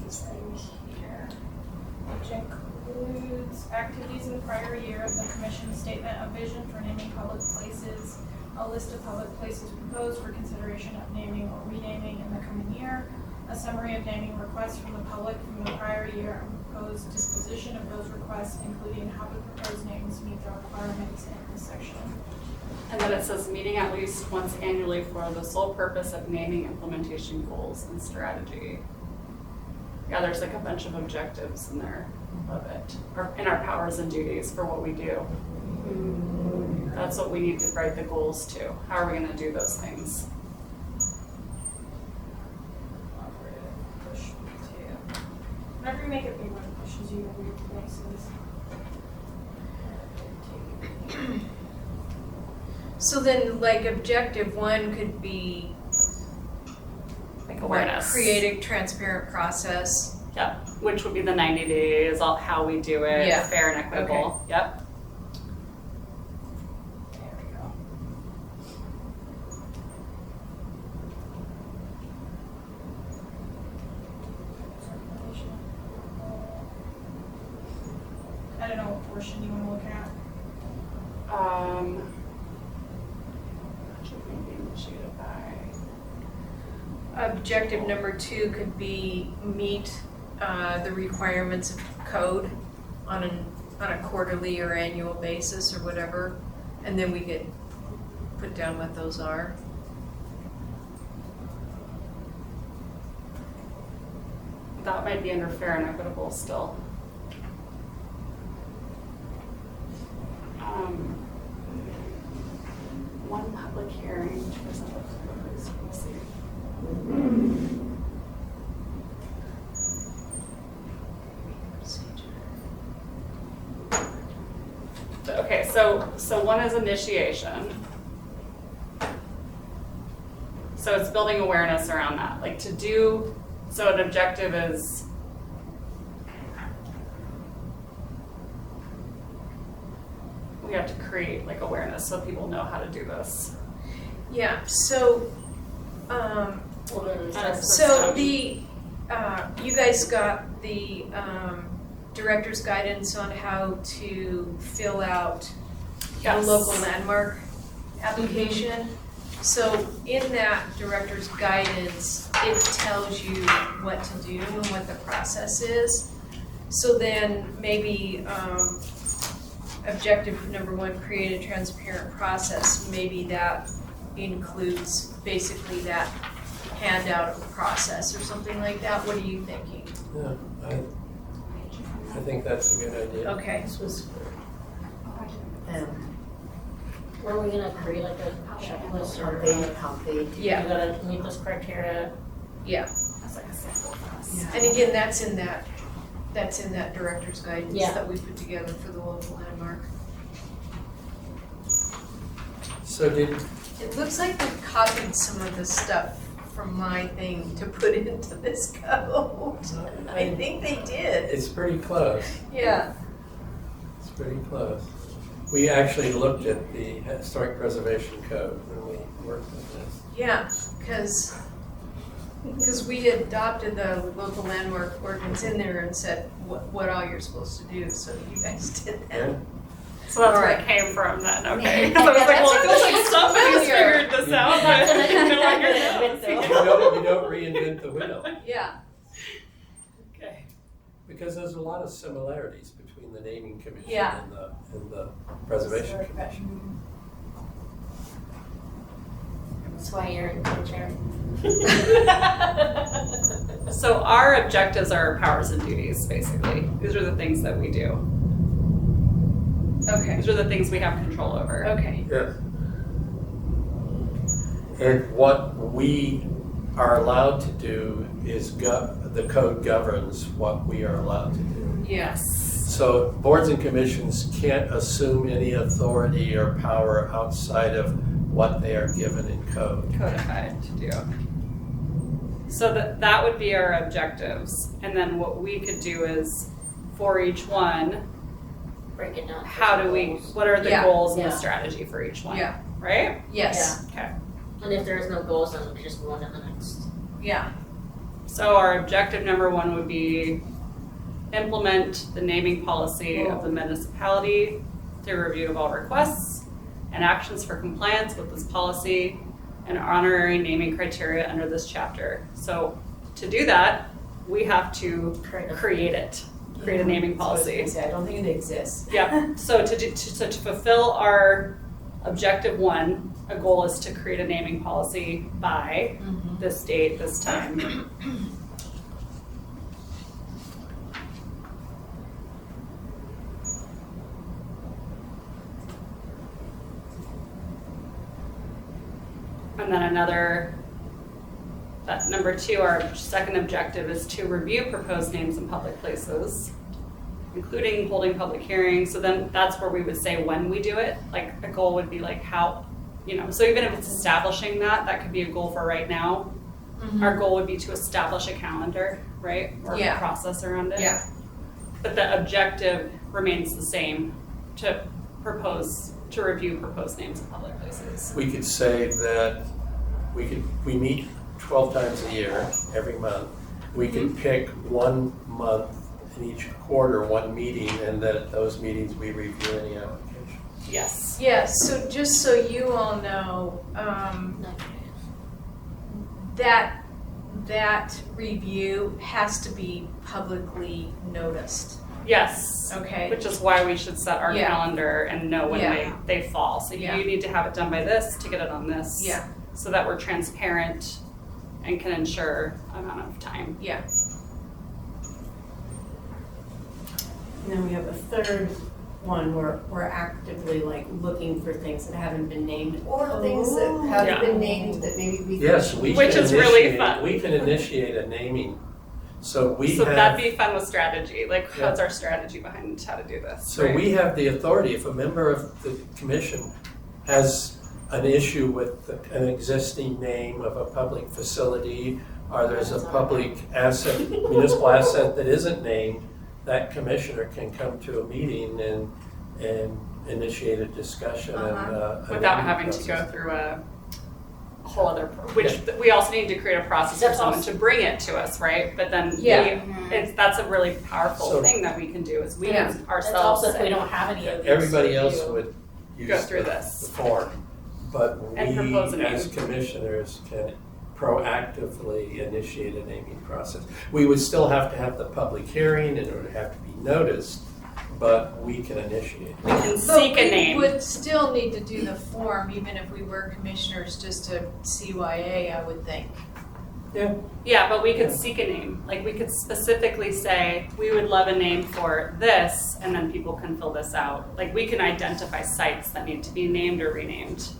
these things. Here, which includes activities in the prior year, the commission's statement of vision for naming public places, a list of public places proposed for consideration of naming or renaming in the coming year, a summary of naming requests from the public from the prior year, and proposed disposition of those requests, including how the proposed names meet the requirements in this section. And then it says meeting at least once annually for the sole purpose of naming implementation goals and strategy. Yeah, there's like a bunch of objectives in there of it, or in our powers and duties for what we do. That's what we need to write the goals to. How are we gonna do those things? Push to. Whenever you make it big one, it pushes you to weird places. So then, like, objective 1 could be Like what, awareness. create a transparent process. Yep, which would be the 90 days, all how we do it, Yeah. fair and equitable. Yep. There we go. I don't know what portion you want to look at. Should we be initiated by? Objective number 2 could be meet the requirements of code on a quarterly or annual basis or whatever, and then we could put down what those are. That might be under fair and equitable still. One public hearing to present the proposed policy. Okay, so one is initiation. So it's building awareness around that, like to do, so an objective is we have to create like awareness so people know how to do this. Yeah, so, Well, then that's so the, you guys got the director's guidance on how to fill out a Yes. local landmark application. So in that director's guidance, it tells you what to do and what the process is. So then maybe objective number 1, create a transparent process, maybe that includes basically that handout of the process or something like that. What are you thinking? Yeah, I think that's a good idea. Okay. This was Were we gonna create like a checklist or how they Yeah. you gotta meet this criteria? Yeah, That's like a sample for us. and again, that's in that director's guidance Yeah. that we put together for the local landmark. So did, It looks like they copied some of the stuff from my thing to put into this code. I think they did. it's pretty close. Yeah. It's pretty close. We actually looked at the Historic Preservation Code when we worked with this. Yeah, because we adopted the local landmark ordinance in there and said what all you're supposed to do, so you guys did that. Yeah. So that's where Alright. it came from then, okay. Because I was like, well, it feels like somebody's figured this out, but no longer knows. You don't reinvent the wheel, Yeah, Okay. because there's a lot of similarities between the naming commission Yeah. and the preservation commission. That's why you're in the chair. So our objectives are our powers and duties, basically. These are the things that we do. okay, These are the things we have control over. okay. Yes. And what we are allowed to do is the code governs what we are allowed to do. Yes. So boards and commissions can't assume any authority or power outside of what they are given in code. Codified to do. So that would be our objectives. And then what we could do is, for each one, Break it down. what are the Yeah. goals and Yeah. the strategy for each one? Yeah. Right? Yes. Okay. And if there's no goals, then we just move on to the next. Yeah. So our objective number one would be implement the naming policy of the municipality through review of all requests and actions for compliance with this policy and honorary naming criteria under this chapter. So to do that, we have to create a naming policy. I don't think it exists. Yeah, so to fulfill our objective one, a goal is to create a naming policy by this date, this time. And then that number two, our second objective is to review proposed names in public places, including holding public hearings. So then that's where we would say when we do it, like a goal would be like how, so even if it's establishing that could be a goal for right now. Our goal would be to establish a calendar, right? Or a Yeah. process around it. Yeah. But the objective remains the same, to review proposed names in public places. We could say that we meet 12 times a year, every month. We could pick 1 month in each quarter, 1 meeting, and that at those meetings we review any application. Yes. Yes, so just so you all know, that review has to be publicly noticed, Yes. okay? Which is why we should set our Yeah. calendar and know when Yeah. they fall. So Yeah. you need to have it done by this to get it on this. Yeah. So that we're transparent and can ensure amount of time. Yeah, And then we have a third one where we're actively like looking for things that haven't been named or things that Yeah. have been named that maybe we. Yes, we Which can is really initiate- fun. We can initiate a naming. So So that'd be fun with strategy. Like, Yeah. what's our strategy behind how to do this? So right? we have the authority, if a member of the commission has an issue with an existing name of a public facility, or there's a public asset, municipal asset that isn't named, that commissioner can come to a meeting and initiate a discussion and a Without naming having to go process. through a whole other, we also need to create a process for That's someone also- to bring it to us, right? But then Yeah. that's a really powerful So- thing that we can do is we Yeah. can That's ourselves also if we say, don't have any of these. Everybody else review. would Go use through the this. form, but And we propose a name. as commissioners can proactively initiate a naming process. We would still have to have the public hearing and it would have to be noticed, but we can initiate. we can seek a But name. we would still need to do the form, even if we were commissioners, just to CYA, I would think. Yeah, but we could Yeah. seek a name. Like, we could specifically say, we would love a name for this, and then people can fill this out. Like, we can identify sites that need to be named or renamed.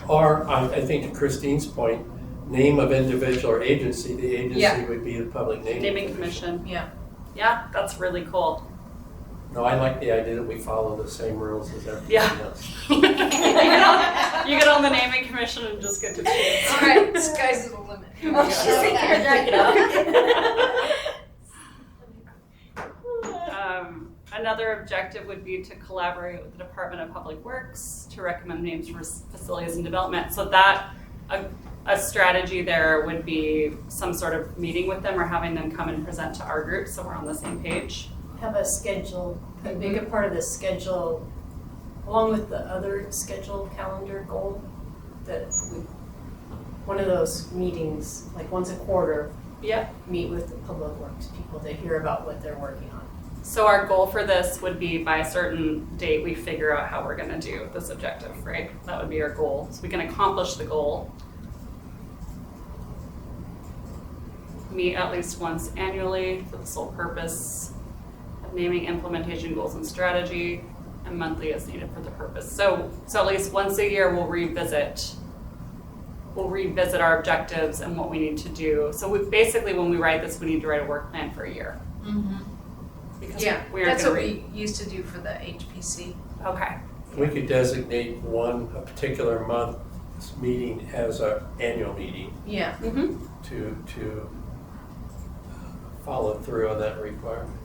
Or, I think to Christine's point, name of individual or agency, the Yeah. agency would be the public Naming commission. Yeah. Yeah, that's really cool. No, I like the idea that we follow the same rules as everybody Yeah. else. You get on the naming commission and just get to choose. All right, sky's the limit. Oh, she's thinking of drag it up. Another objective would be to collaborate with the Department of Public Works to recommend names for facilities and development. So that a strategy there would be some sort of meeting with them or having them come and present to our group so we're on the same page. Have a schedule, a bigger part of the schedule, along with the other schedule calendar goal, that one of those meetings, like once a quarter, Yep. meet with the public works people to hear about what they're working on. So our goal for this would be by a certain date, we figure out how we're gonna do this objective, right? That would be our goal. So we can accomplish the goal. Meet at least once annually for the sole purpose of naming implementation goals and strategy, and monthly as needed for the purpose. So at least once a year, we'll revisit our objectives and what we need to do. So basically, when we write this, we need to write a work plan for a year. Because Yeah, we aren't that's gonna what we used to do for the HPC. Okay. We could designate a particular month's meeting as our annual meeting Yeah. Mm-hmm. to follow through on that requirement.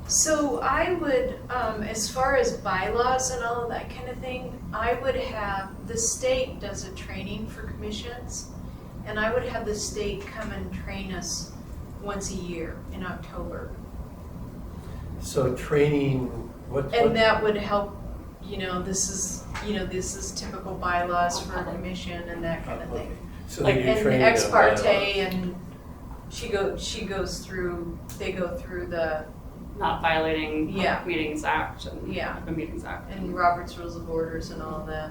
So I would, as far as bylaws and all of that kind of thing, I would have, the state does a training for commissions, and I would have the state come and train us once a year in October. So training, what? And that would help, this is typical bylaws for a commission and that kind of thing. So Like, they do and training ex on parte, bylaws. and they go through the, Not violating Yeah. Public Meetings Act and Yeah. Open Meetings Act. and Robert's Rules of Orders and all of that.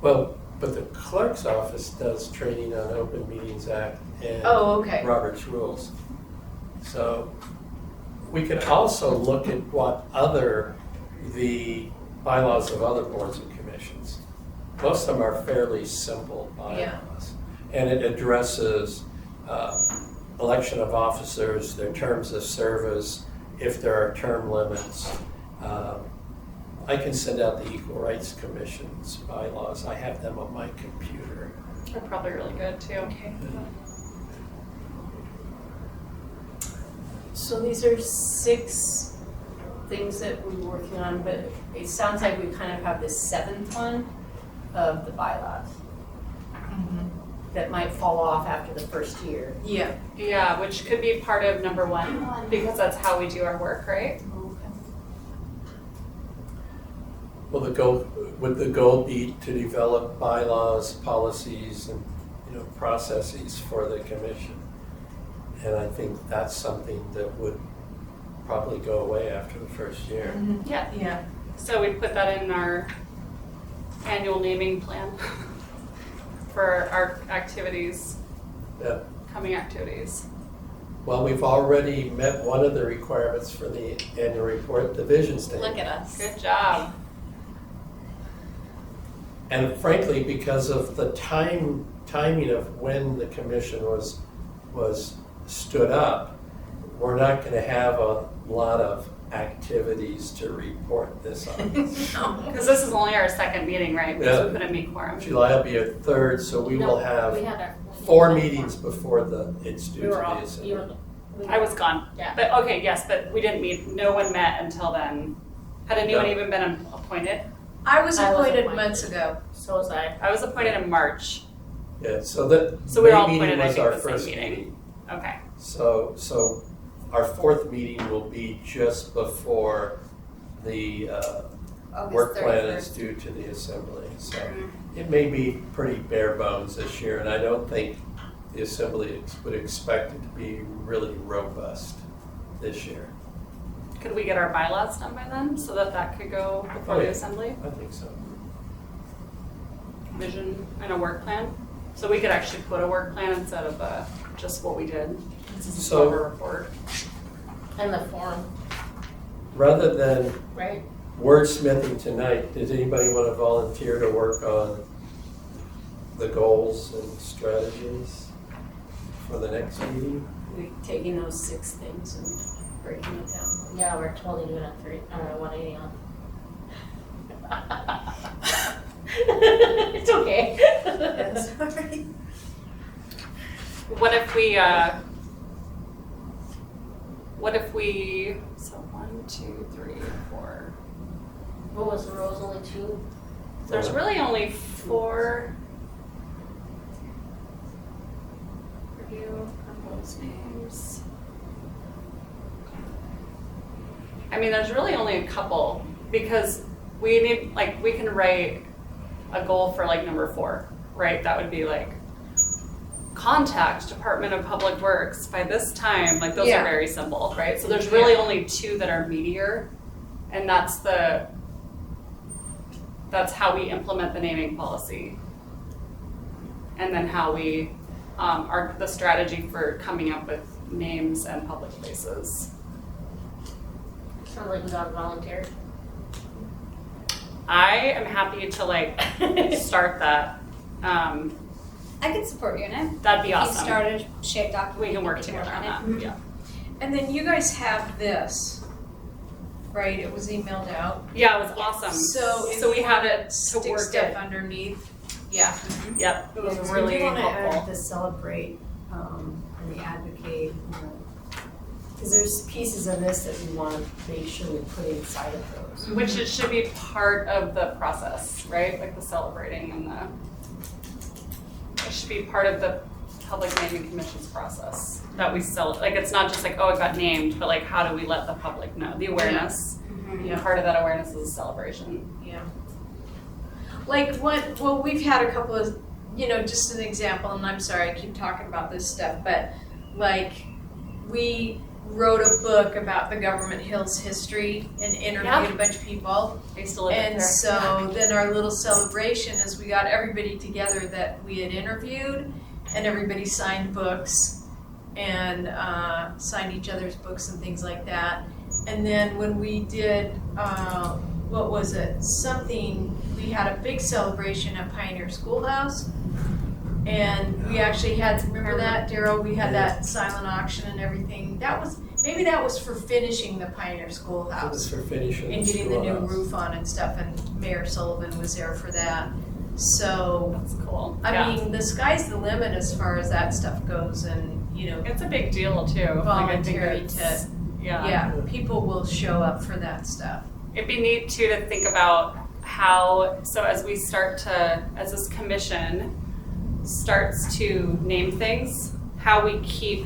Well, but the clerk's office does training on Open Meetings Act and Oh, okay. Robert's Rules. So we could also look at the bylaws of other boards and commissions. Most of them are fairly simple bylaws. Yeah. And it addresses election of officers, their terms of service, if there are term limits. I can send out the Equal Rights Commission's bylaws. I have them on my computer. They're probably really good too. Okay. So these are 6 things that we're working on, but it sounds like we kind of have this 7th one of the bylaws that might fall off after the first year. Yeah. Yeah, which could be part of number 1 because that's how we do our work, right? Well, would the goal be to develop bylaws, policies, and, processes for the commission? And I think that's something that would probably go away after the first year. Yeah. Yeah. So we put that in our annual naming plan for our activities, Yeah. coming activities. Well, we've already met one of the requirements for the annual report, the vision statement. Look at us. Good job. And frankly, because of the timing of when the commission was stood up, we're not going to have a lot of activities to report this on. Because this is only our second meeting, right? Because Yeah. we couldn't meet quorum. July will be a third, so we will We have had our 4 meetings before it's due We to were the all, assembly. I was gone. Yeah. But okay, yes, but we didn't meet, no one met until then. Had anyone No. even been appointed? I was I was appointed appointed. months ago. So was I. I was appointed in March. Yeah, so that So we were all May meeting appointed, I was think, our the same first meeting. meeting. Okay. So our 4th meeting will be just before the work plan is due to the assembly. So it may be pretty bare bones this year, and I don't think the assembly would expect it to be really robust this year. Could we get our bylaws done by then so that could go before Oh, the yeah. assembly? I think so. Vision and a work plan? So we could actually put a work plan instead of just what we did. This is a So- cover report. And the form, Rather than right? wordsmithing tonight, does anybody want to volunteer to work on the goals and strategies for the next meeting? We're taking those 6 things and breaking it down. Yeah, we're totally doing a 180 on. It's okay. That's all right. What if we, so 1, 2, 3, 4. What was the rules, only 2? There's really only 4. Review proposed names. I mean, there's really only a couple because we need, like, we can write a goal for like number 4, right? That would be like, contact Department of Public Works by this time. Like, those Yeah. are very simple, right? So there's really only 2 that are meatier, and that's how we implement the naming policy. And then how we, the strategy for coming up with names and public places. Sounds like we got volunteers. I am happy to like start that. I could support you in it. That'd be You awesome. started shape document. We can work you together on it. that, yeah. And then you guys have this, right? It was emailed out. Yeah, it was awesome. So if we you have wanna it to stick work stuff it. underneath. Yeah. Yep, it was Yeah, so really we do want to helpful. add the celebrate and the advocate, because there's pieces of this that we want to make sure we put inside of those. Which it should be part of the process, right? Like the celebrating and it should be part of the Public Naming Commission's process that we like it's not just like, oh, it got named, but like how do we let the public know? The awareness. Yeah. Part of that awareness is a celebration. Yeah. Like we've had a couple of, just an example, and I'm sorry I keep talking about this stuff, but like we wrote a book about the Government Hills history and interviewed a bunch of people. I used to live And there. so then our little celebration is we got everybody together that we had interviewed, and everybody signed books and signed each other's books and things like that. And then when we did, what was it? We had a big celebration at Pioneer Schoolhouse. And we actually had, remember that, Daryl? We had that silent auction and everything. Maybe that was for finishing the Pioneer It was Schoolhouse for finishing and the getting the new schoolhouse. roof on and stuff, and Mayor Sullivan was there for that. So, That's cool. I mean, the sky's the limit as far as that stuff goes, and, It's a big deal too. Voluntary it's- yeah. yeah, people will show up for that stuff. It'd be neat too to think about how, so as we start to, as this commission starts to name things, how we keep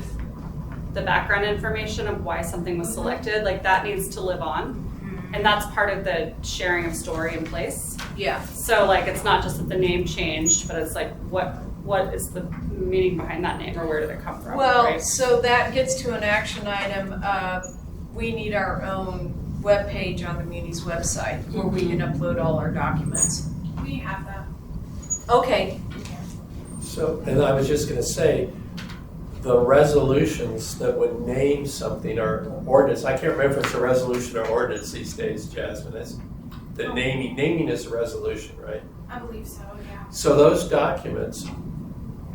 the background information of why something was selected, like that needs to live on. And that's part of the sharing of story in place. Yeah. So like, it's not just that the name changed, but it's like, what is the meaning behind that name, or where did it come from, Well, right? so that gets to an action item. We need our own webpage on the Muni's website where we can upload all our documents. We have that. Okay. So, and I was just gonna say, the resolutions that would name something or ordinance, I can't remember if it's a resolution or ordinance these days, Jasmine, the naming is a resolution, right? I believe so, yeah. So those documents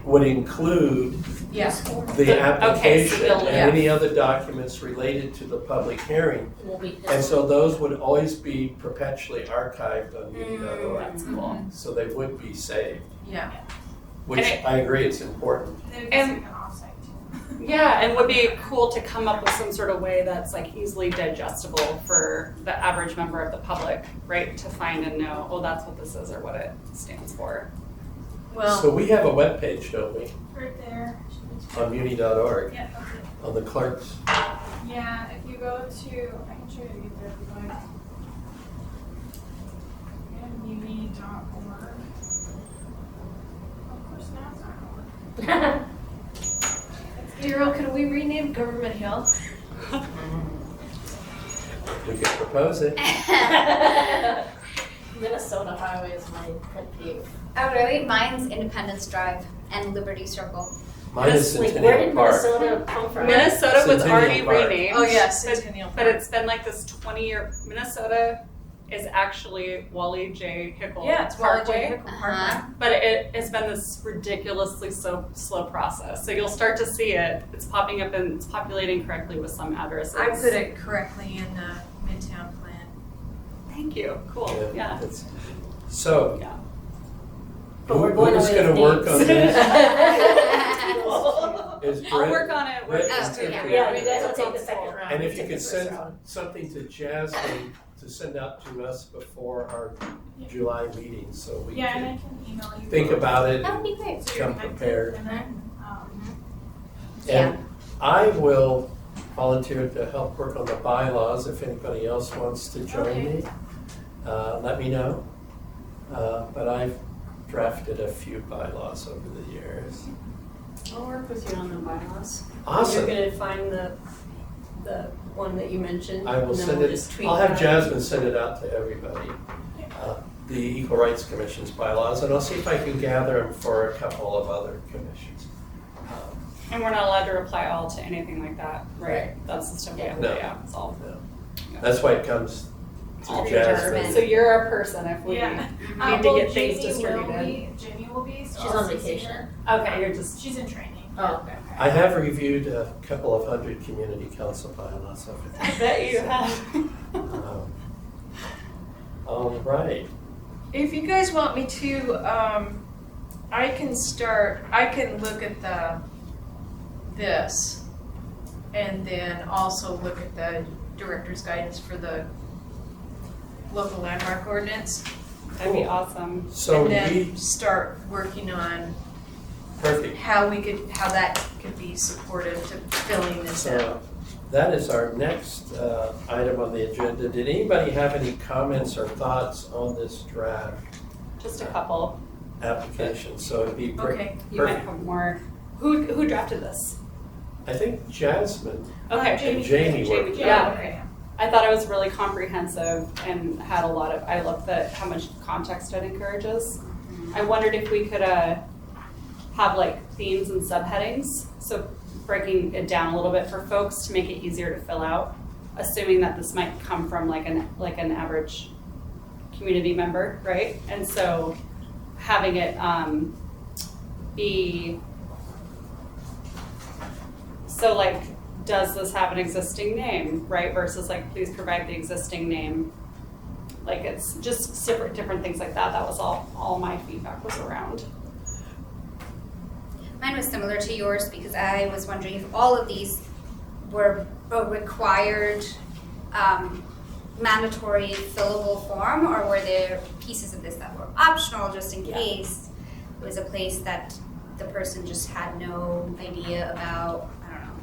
would include Yeah. the application they'll- and yeah. any other documents related to the public hearing. Will be And so those would always be perpetually archived on Muni.org, That's cool. so they would be saved, Yeah. which And I agree, it's important. And then it's like an offsite too. Yeah, and would be cool to come up with some sort of way that's like easily digestible for the average member of the public, right? To find and know, oh, that's what this is or what it stands for. Well, So we have a webpage, don't we, Right there. on Muni.org, Yeah, that's it. on the clerks. Yeah, if you go to, I can show you to get there if you like. Muni.org. Of course now it's not gonna work. Daryl, can we rename Government Hill? We could propose it. Minnesota Highway is my pet peeve. Oh, really? Mine's Independence Drive and Liberty Circle. Mine is Like, where Centennial did Park. Minnesota come from? Minnesota was Centennial already Park. renamed. Oh, yeah, Centennial But Park. it's been like this 20-year, Minnesota is actually Wally J. Hickle Yeah, it's Wally J. Parkway. Hickle Parkway. But it has been this ridiculously slow process. So you'll start to see it. It's popping up and it's populating correctly with some addresses. I put it correctly in the Midtown plan. Thank you. Cool. Yeah. it's- So, Yeah. But we're going Who's away gonna with work on names. this? Is I'll Brent? work on it. Brent Oh, is okay, taking- Yeah, you guys will take the second round. And if we you take could the first send round. something to Jasmine to send out to us before our July meeting, so we Yeah, and can I can email you. think about it That would and be great. So you're come connected, prepared. and then, Yeah. And I will volunteer to help work on the bylaws if anybody else wants to join Okay. me. Let me know. But I've drafted a few bylaws over the years. I'll work with you on the bylaws. Awesome. You're gonna find the one that you mentioned. I will and then send we'll it, just tweak I'll have that. Jasmine send it out to everybody. The Equal Rights Commission's bylaws, and I'll see if I can gather them for a couple of other commissions. And we're not allowed to reply all to anything like that, right? Right. That's the stuff we have No. to, yeah, it's all. That's why it comes all to determined. Jasmine. So you're a person if we Yeah. need well, to get things Jamie distributed. Jamie will be, so She's I'll on CC vacation. her. Okay, you're just, She's in training. Oh, okay. I have reviewed a couple of hundred community council bylaws over the I bet you have. All right. If you guys want me to, I can look at this and then also look at the director's guidance for the local landmark ordinance. That'd be Cool. awesome. So And then we, start working on perfect. how that could be supportive to filling this out. So that is our next item on the agenda. Did anybody have any comments or thoughts on this draft Just a couple. application? So it'd be great. Okay. You might Perfect. have more. Who drafted this? I think Jasmine Okay. and Jamie were. Yeah. Okay. I thought it was really comprehensive and had a lot of, I loved how much context it encourages. I wondered if we could have like themes and subheadings, so breaking it down a little bit for folks to make it easier to fill out, assuming that this might come from like an average community member, right? And so having it be, so like, does this have an existing name, right? Versus like, please provide the existing name. Like it's just different things like that. That was all my feedback was around. Mine was similar to yours because I was wondering if all of these were a required, mandatory fillable form, or were there pieces of this that were optional just in case it was a place that the person just had no idea about. I don't know.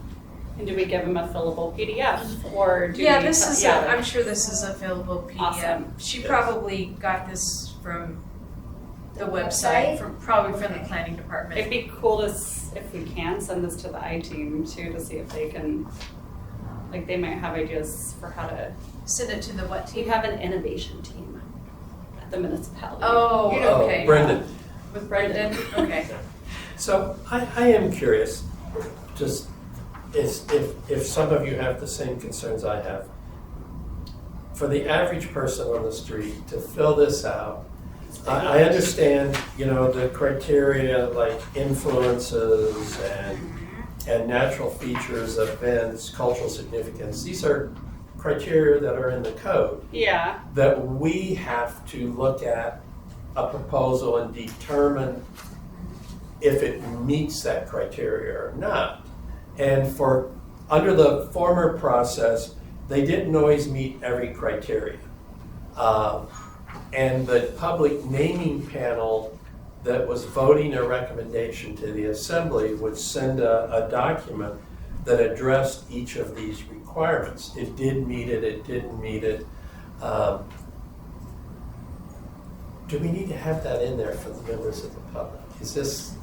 And do we give them a fillable PDF or do Yeah, we? I'm sure this is available PDF. Awesome. She Yes. probably got this from the The website, website? probably from the planning department. It'd be cool to, if we can, send this to the I-team too, to see if they can, like they might have ideas for how to, Send it to the what we team? have an innovation team at the municipality. Oh, You know, okay. Brendan. With Brendan, okay. So I am curious, just if some of you have the same concerns I have. For the average person on the street to fill this out, I understand, the criteria like influences and natural features, events, cultural significance. These are criteria that are in the code Yeah, that we have to look at a proposal and determine if it meets that criteria or not. And under the former process, they didn't always meet every criteria. And the public naming panel that was voting a recommendation to the assembly would send a document that addressed each of these requirements. It did meet it, it didn't meet it. Do we need to have that in there for the members of the public? Is this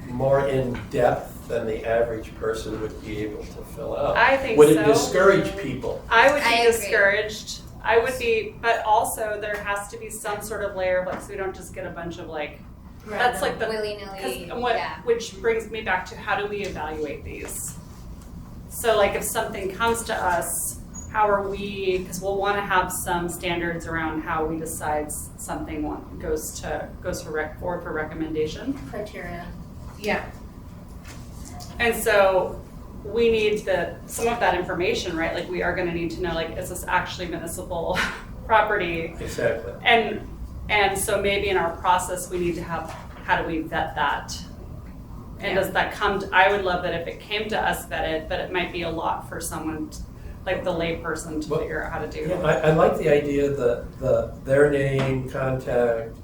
more in-depth than the average person would be able to fill out? I think Would it so. discourage people? I would I be agree. discouraged. I would be, but also there has to be some sort of layer of like, so we don't just get a bunch of like, that's like the, Willy-nilly, because which brings me back to how do we evaluate these? So like if something comes to us, how are we, because we'll want to have some standards around how we decide something goes forward for recommendation. Criteria. Yeah, And so we need some of that information, right? Like we are going to need to know, like, is this actually municipal property? Exactly. And so maybe in our process, we need to have how do we vet that? And does that come to, I would love that if it came to us vetted, but it might be a lot for someone, like the layperson to Well, figure out how to do. Yeah, I like the idea that their name, contact,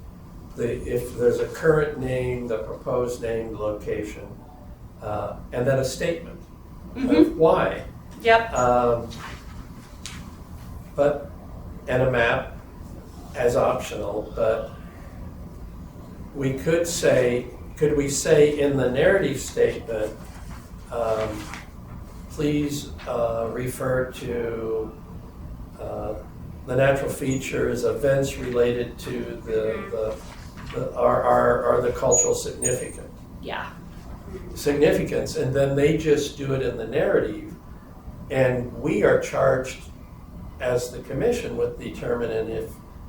if there's a current name, the proposed name, the location, and then a statement of why. Yep. And a map as optional, but we could say, could we say in the narrative statement, please refer to the natural features, events related to the cultural significance, and then they just do it in the narrative, and we are charged as the commission with determining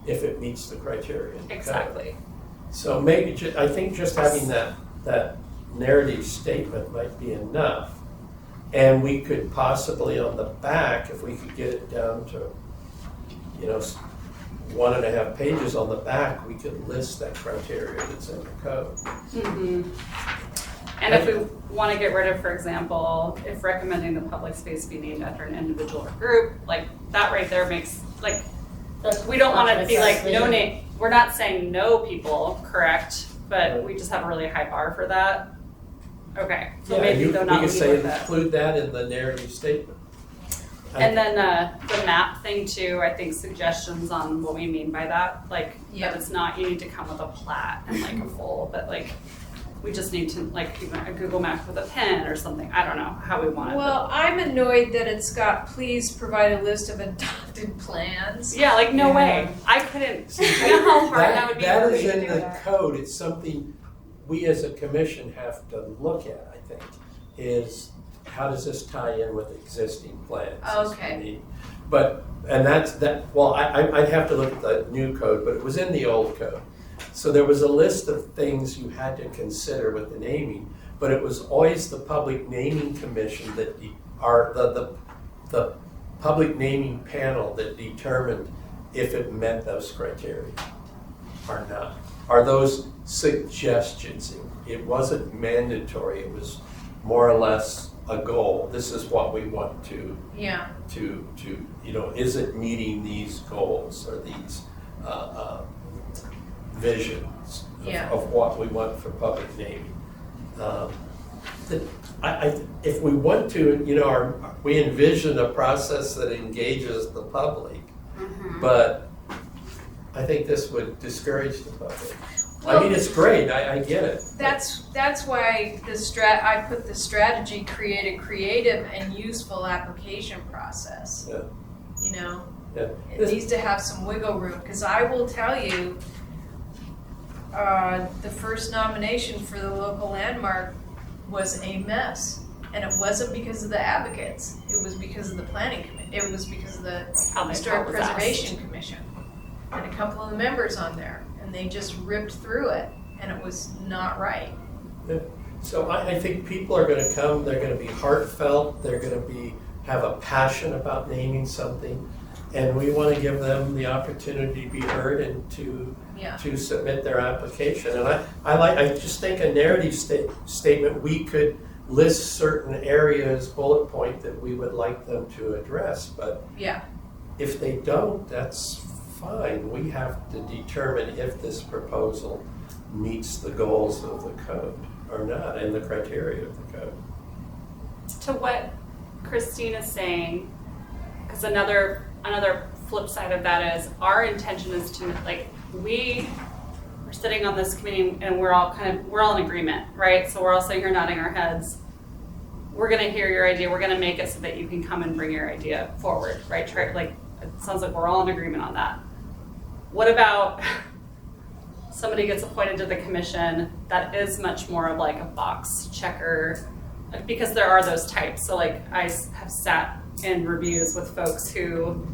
if it meets the criteria. Exactly. So maybe, I think just having that narrative statement might be enough. And we could possibly on the back, if we could get it down to, 1.5 pages on the back, we could list that criteria that's in the code. And if we want to get rid of, for example, if recommending the public space be named after an individual or group, like that right there makes, like, we don't want to be like, no name, we're not saying no people, correct? But we just have a really high bar for that. Okay, so maybe they're not we could say leading with that. include that in the narrative statement. And then the map thing too, I think suggestions on what we mean by that, like that it's not, you need to come with a plat and like a full, but like we just need to like even a Google map with a pen or something. I don't know how we want it. Well, I'm annoyed that it's got, please provide a list of adopted plans. Yeah, like no way. I couldn't, you know how hard that would be That for me is to in do the that. code. It's something we as a commission have to look at, I think, is how does this tie in with existing plans? Okay. I'd have to look at the new code, but it was in the old code. So there was a list of things you had to consider with the naming, but it was always the Public Naming Commission that the public naming panel that determined if it met those criteria or not. Are those suggestions? It wasn't mandatory. It was more or less a goal. This is what we want to is it meeting these goals or these visions of what we want for public naming? If we want to, we envision a process that engages the public, but I think this would discourage the public. Well, I mean, it's great. I get it. That's why I put the strategy, create a creative and useful application process. Yeah. Yeah. It needs to have some wiggle room, because I will tell you, the first nomination for the local landmark was a mess. And it wasn't because of the advocates, it was because of the planning committee, it was because of the Historic Preservation Commission. And a couple of the members on there, and they just ripped through it, and it was not right. Yeah. So I think people are going to come, they're going to be heartfelt, they're going to have a passion about naming something, and we want to give them the opportunity to be heard and to submit their application. And I just think a narrative statement, we could list certain areas, bullet point, that we would like them to address, but if they don't, that's fine. We have to determine if this proposal meets the goals of the code or not, and the criteria of the code. To what Christine is saying, because another flip side of that is our intention is to, like, we are sitting on this committee and we're all in agreement, right? So we're all sitting here nodding our heads. We're gonna hear your idea, we're gonna make it so that you can come and bring your idea forward, right? Like, it sounds like we're all in agreement on that. What about somebody gets appointed to the commission that is much more of like a box checker, because there are those types. So like I have sat in reviews with folks who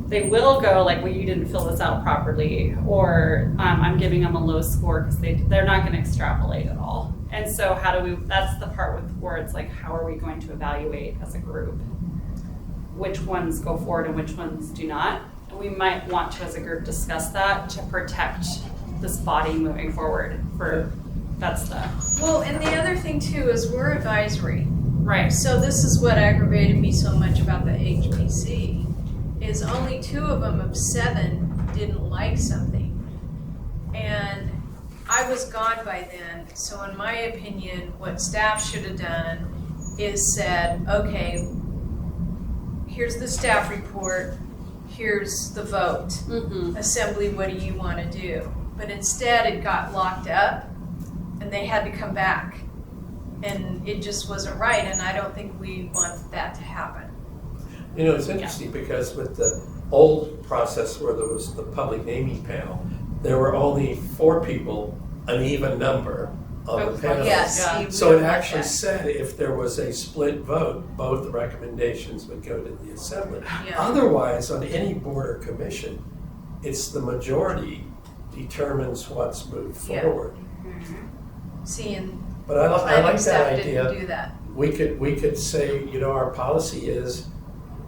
they will go like, well, you didn't fill this out properly, or I'm giving them a low score because they're not going to extrapolate at all. And so how do we, that's the part where it's like, how are we going to evaluate as a group which ones go forward and which ones do not? And we might want to, as a group, discuss that to protect this body moving forward that's the, Well, and the other thing too is we're advisory. right. So this is what aggravated me so much about the HPC, is only 2 of them of 7 didn't like something. And I was gone by then, so in my opinion, what staff should have done is said, okay, here's the staff report, here's the vote. Mm-hmm. Assembly, what do you want to do? But instead it got locked up and they had to come back. And it just wasn't right, and I don't think we want that to happen. You know, it's interesting because with the old process where there was the public naming panel, there were only 4 people, an even number on the panel. Yes. Yeah. we So don't it want actually that. said if there was a split vote, both recommendations would go to the assembly. Yeah. Otherwise, on any board or commission, it's the majority determines what's moved Yeah. forward. See, and But I planning like staff that didn't idea. do that. We could say, you know, our policy is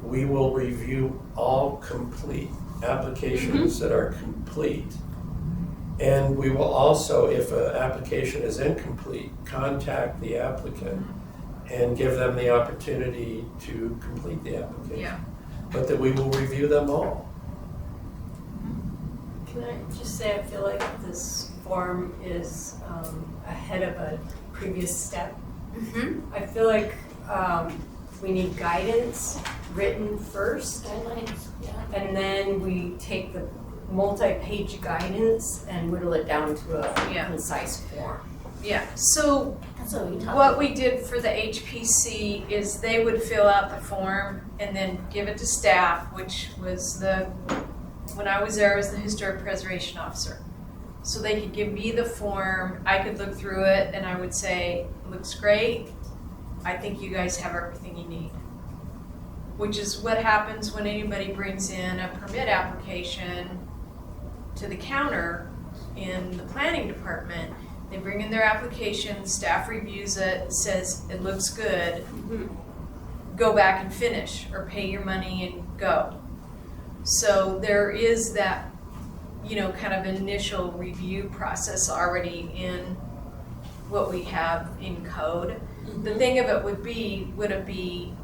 we will review all complete applications that are complete. And we will also, if an application is incomplete, contact the applicant and give them the opportunity to complete the application. Yeah. But that we will review them all. Can I just say, I feel like this form is ahead of a previous step. I feel like we need guidance written first, Guidelines, yeah. and then we take the multi-page guidance and whittle it down to a Yeah. concise form. Yeah, so That's what we talked what about. we did for the HPC is they would fill out the form and then give it to staff, which was when I was there, I was the historic preservation officer. So they could give me the form, I could look through it, and I would say, looks great, I think you guys have everything you need. Which is what happens when anybody brings in a permit application to the counter in the planning department. They bring in their application, staff reviews it, says it looks good, go back and finish, or pay your money and go. So there is that, you know, kind of initial review process already in what we have in code. The thing of it would it be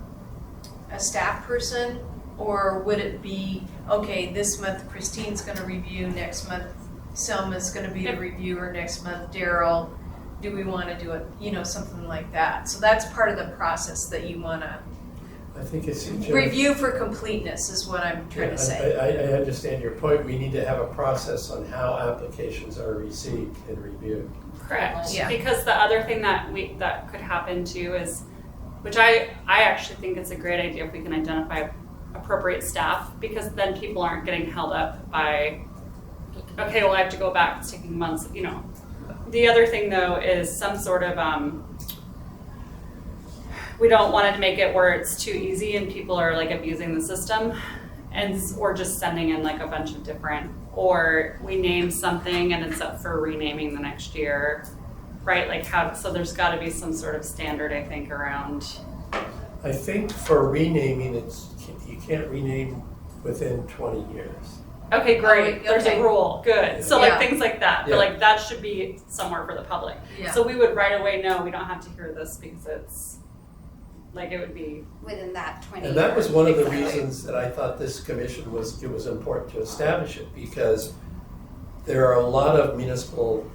a staff person, or would it be, okay, this month Christine's gonna review, next month Selma's gonna be the reviewer, next month Daryl, do we wanna do it, you know, something like that. So that's part of the process that you wanna, I think it's. review for completeness is what I'm trying to say. I understand your point. We need to have a process on how applications are received and reviewed. Correct. Yeah. Because the other thing that could happen too is, which I actually think it's a great idea if we can identify appropriate staff, because then people aren't getting held up by, okay, well I have to go back, it's taking months, you know. The other thing though is some sort of, we don't want to make it where it's too easy and people are like abusing the system, or just sending in like a bunch of different, or we name something and it's up for renaming the next year, right? Like so there's got to be some sort of standard, I think, around. I think for renaming, you can't rename within 20 years. Okay, great. There's okay. a rule. Good. So like Yeah. things like that. Yeah. But like that should be somewhere for the public. Yeah. So we would right away know we don't have to hear this because it's like it would be. Within that 20 And that was one of the Exactly. reasons that I thought this commission it was important to establish it, because there are a lot of municipal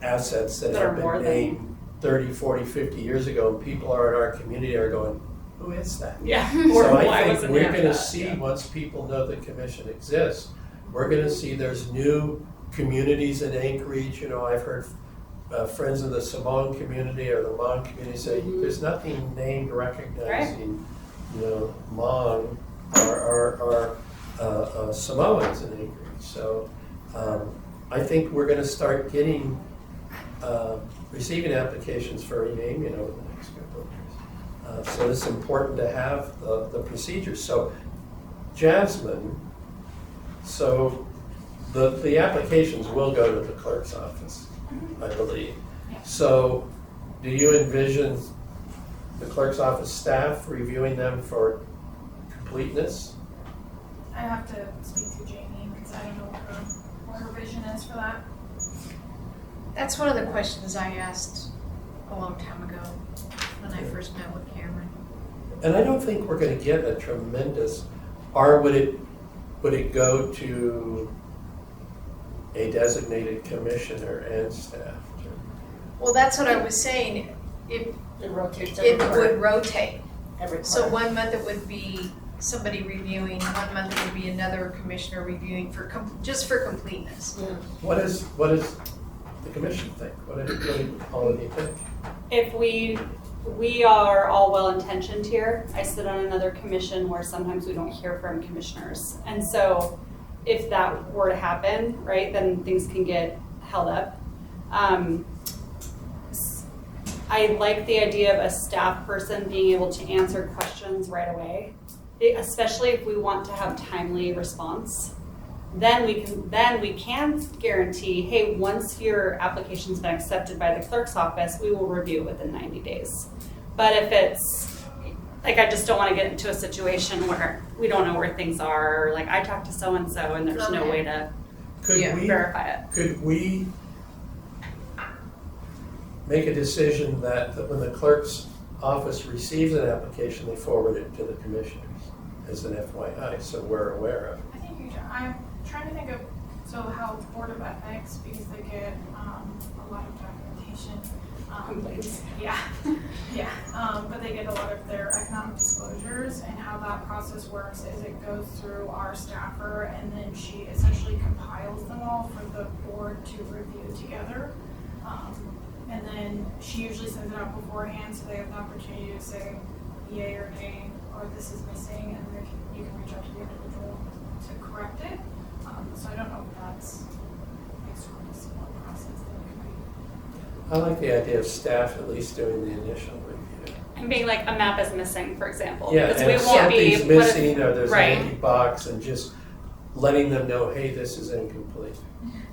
assets that That have are more been than- named 30, 40, 50 years ago, and people are in our community are going, who is that? Yeah. So why I think wasn't we're there gonna that? see, Yeah. once people know the commission exists, we're gonna see there's new communities in Anchorage. You know, I've heard friends of the Samoan community or the Hmong community say, there's nothing named recognizing, you know, Hmong or Samoans in Anchorage. So I think we're gonna start getting, receiving applications for renaming over the next couple of years. So it's important to have the procedures. So Jasmine, so the applications will go to the clerk's office, I believe. So do you envision the clerk's office staff reviewing them for completeness? I have to speak to Jamie because I don't know what her vision is for that. That's one of the questions I asked a long time ago when I first met with Cameron. And I don't think we're gonna get a tremendous, or would it go to a designated commissioner and staff? Well, that's what I was saying. It rotates it every would rotate. quarter. So 1 month it would be somebody reviewing, 1 month it would be another commissioner reviewing for just for completeness. What does the commission think? What do all of you think? If we are all well-intentioned here. I sit on another commission where sometimes we don't hear from commissioners. And so if that were to happen, right, then things can get held up. I like the idea of a staff person being able to answer questions right away, especially if we want to have timely response. Then we can guarantee, hey, once your application's been accepted by the clerk's office, we will review it within 90 days. But if it's, like, I just don't want to get into a situation where we don't know where things are, or like I talked to so-and-so and there's no way to verify it. Could we make a decision that when the clerk's office receives an application, they forward it to the commissioners as an FYI, so we're aware of it? I think I'm trying to think of, how Board of Ethics, because they get a lot of documentation. Complaints. Yeah, but they get a lot of their economic disclosures, and how that process works is it goes through our staffer, and then she essentially compiles them all for the board to review together. And then she usually sends it out beforehand, so they have the opportunity to say yay or nay, or this is missing, and you can reach out to the individual to correct it. So I don't know if that's a sort of similar process that it could be. I like the idea of staff at least doing the initial review. And being like, a map is missing, for example. Yeah, Because and we if won't be. something's missing or there's an right. empty box, and just letting them know, hey, this is incomplete.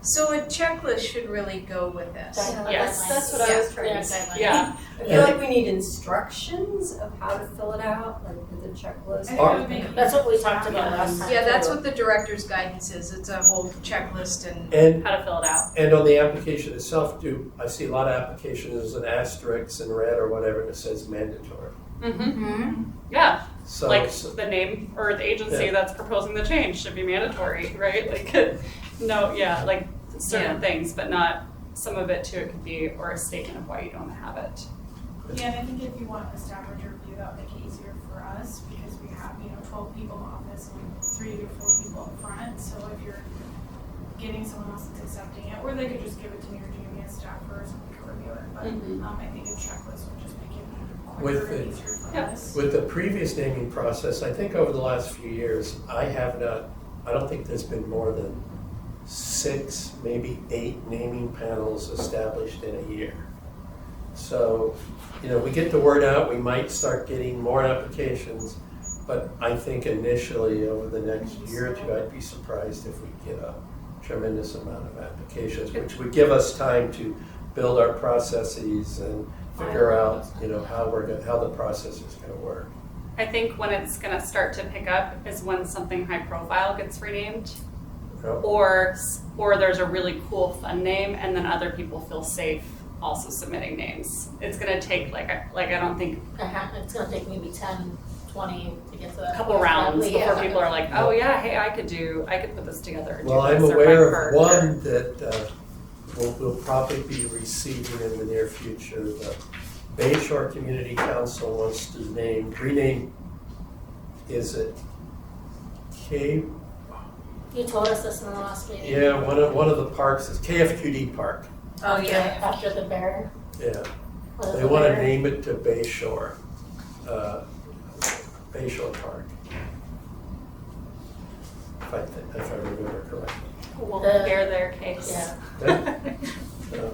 So a checklist should really go with this. Yes. That's what I was trying to say. Yeah. I feel like we need instructions of how to fill it out, like with a checklist. I think it would make it That's what we easier to talked about have. last time. Yeah, that's what the director's guidance is. It's a whole checklist and How to fill it out. And on the application itself, I see a lot of applications, there's an asterisk in red or whatever, and it says mandatory. Mm-hmm. Yeah. So, Like the name or the agency Yeah. that's proposing the change should be mandatory, right? Like, no, yeah, like certain things, but not some of it too. It could be, or a statement of why you don't have it. Yeah, and I think if you want a staffer to review that, make it easier for us, because we have, 12 people in the office and 3 to 4 people up front. So if you're getting someone else that's accepting it, or they could just give it to me or give me a staffer so we could review it. But I think a checklist would just make it quicker and easier for us. with the previous naming process, I think over the last few years, I don't think there's been more than 6, maybe 8 naming panels established in a year. So, we get the word out, we might start getting more applications, but I think initially over the next year or two, I'd be surprised if we get a tremendous amount of applications, which would give us time to build our processes and figure out, how the process is gonna work. I think when it's gonna start to pick up is when something high profile gets renamed, Yep. or there's a really cool fun name, and then other people feel safe also submitting names. It's gonna take I don't think It's gonna take maybe 10, 20 to get to that. a couple rounds before Yeah. people are like, oh yeah, hey, I could put this together. And Well, do I'm this, or aware my of part, or- one that we'll probably be receiving in the near future. The Bayshore Community Council wants to rename, is it K? You told us this in the last meeting. Yeah, one of the parks is KFQD Park. oh yeah. After the bear. Yeah, Was it they the want to bear? name it to Bayshore, Bayshore Park. If I remember correctly. We'll The- bear their case. Yeah. So,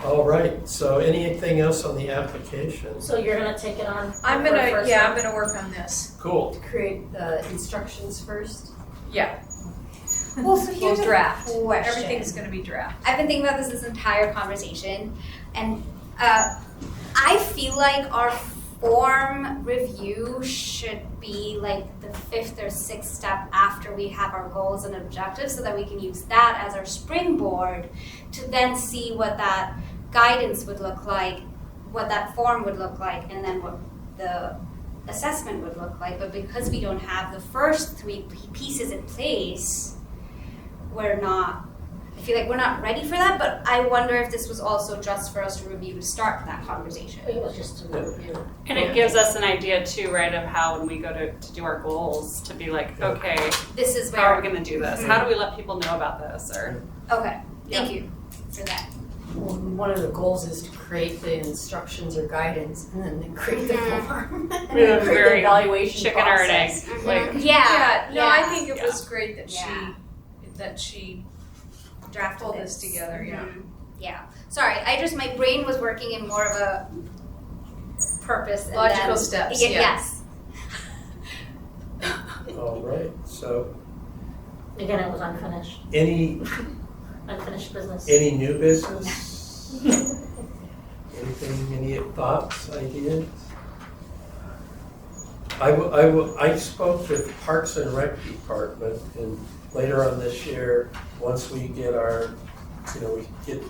all right, so anything else on the application? So you're gonna take it on? I'm for gonna first I'm one? gonna work on this. Cool. Create the instructions first. Yeah. Well, so here's We'll a draft. question. Everything's gonna be draft. I've been thinking about this entire conversation, and I feel like our form review should be like the 5th or 6th step after we have our goals and objectives, so that we can use that as our springboard to then see what that guidance would look like, what that form would look like, and then what the assessment would look like. But because we don't have the first 3 pieces in place, I feel like we're not ready for that, but I wonder if this was also just for us to review to start that conversation. It was just a review. And it gives us an idea too, right, of how when we go to do our goals, to be like, okay, This is how are where, we gonna do this? How do we let people know about this? Or okay, thank you for that. Well, one of the goals is to create the instructions or guidance and then create the form. And We then have create the very evaluation chicken or an egg. process. Like, Yeah, No, I think it Yeah. was great that Yeah. she Drafted pulled this together, yeah. Mhm. Yeah. Sorry, my brain was working in more of a purpose and Logical then, steps, Yeah, yeah. Yes. All right, so Again, it was unfinished business. any new business? Anything, any thoughts, ideas? I spoke with Parks and Rec Department, and later on this year, once we get we get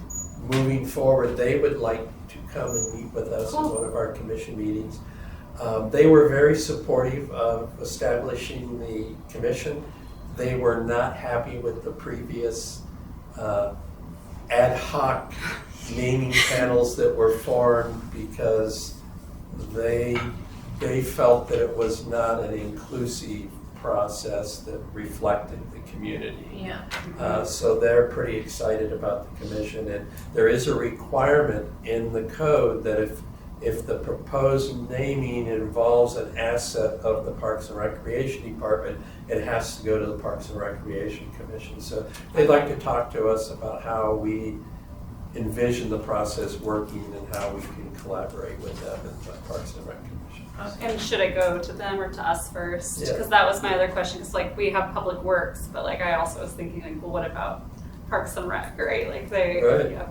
moving forward, they would like to come and meet with us in one of our commission meetings. They were very supportive of establishing the commission. They were not happy with the previous ad hoc naming panels that were formed because they felt that it was not an inclusive process that reflected the community. Yeah. So they're pretty excited about the commission, and there is a requirement in the code that if the proposed naming involves an asset of the Parks and Recreation Department, it has to go to the Parks and Recreation Commission. So they'd like to talk to us about how we envision the process working and how we can collaborate with them and the Parks and Rec Commission. and should it go to them or to us first? Yeah. Because that was my other question. Because like we have Public Works, but like I also was thinking like, well, what about Parks and Rec, right? Like they, Right. yeah.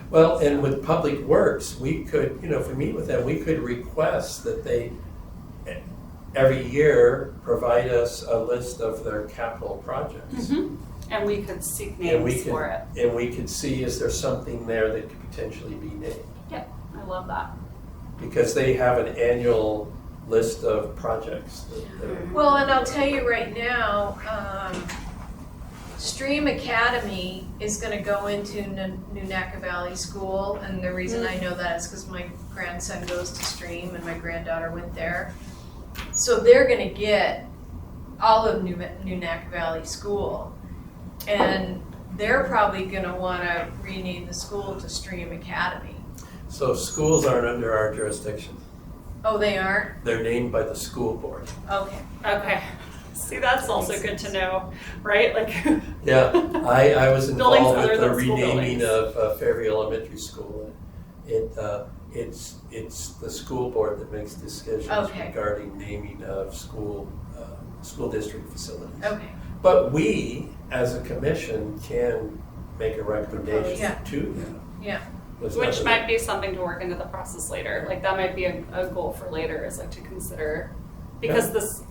Well, and with Public Works, we could, if we meet with them, we could request that they, every year, provide us a list of their capital projects. Mhm. And we could seek And we names could- for it. And we could see, is there something there that could potentially be named? I love that. Because they have an annual list of projects that are. Well, and I'll tell you right now, Stream Academy is gonna go into Nunaka Valley School, and the reason I know that is because my grandson goes to Stream and my granddaughter went there. So they're gonna get all of Nunaka Valley School, and they're probably gonna wanna rename the school to Stream Academy. So schools aren't under our jurisdiction. Oh, they aren't? They're named by the school board. Okay. Okay. See, that's also good to know, right? Like, Yeah, I was Buildings involved other with the than school renaming buildings. of Fairview Elementary School. It's the school board that makes decisions Okay. regarding naming of school district facilities. Okay. But we, as a commission, can make a recommendation Yeah. to them. Yeah. There's which nothing- might be something to work into the process later. Like that might be a goal for later, is like to consider, because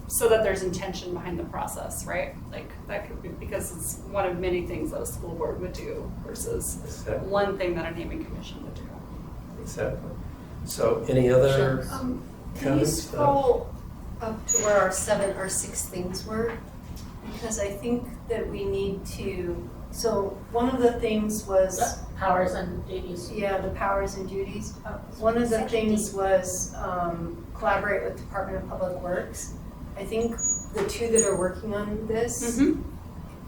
so that there's intention behind the process, right? Like that could be, because it's one of many things that a school board would do versus Exactly. one thing that a naming commission would do. Exactly. So any other Can you comments? scroll up to where our 6 things were? Because I think that we need to, so one of the things was, Powers and duties. yeah, the powers and duties. One of the Section things was collaborate with Department of Public Works. I think the two that are working on this, Mm-hmm.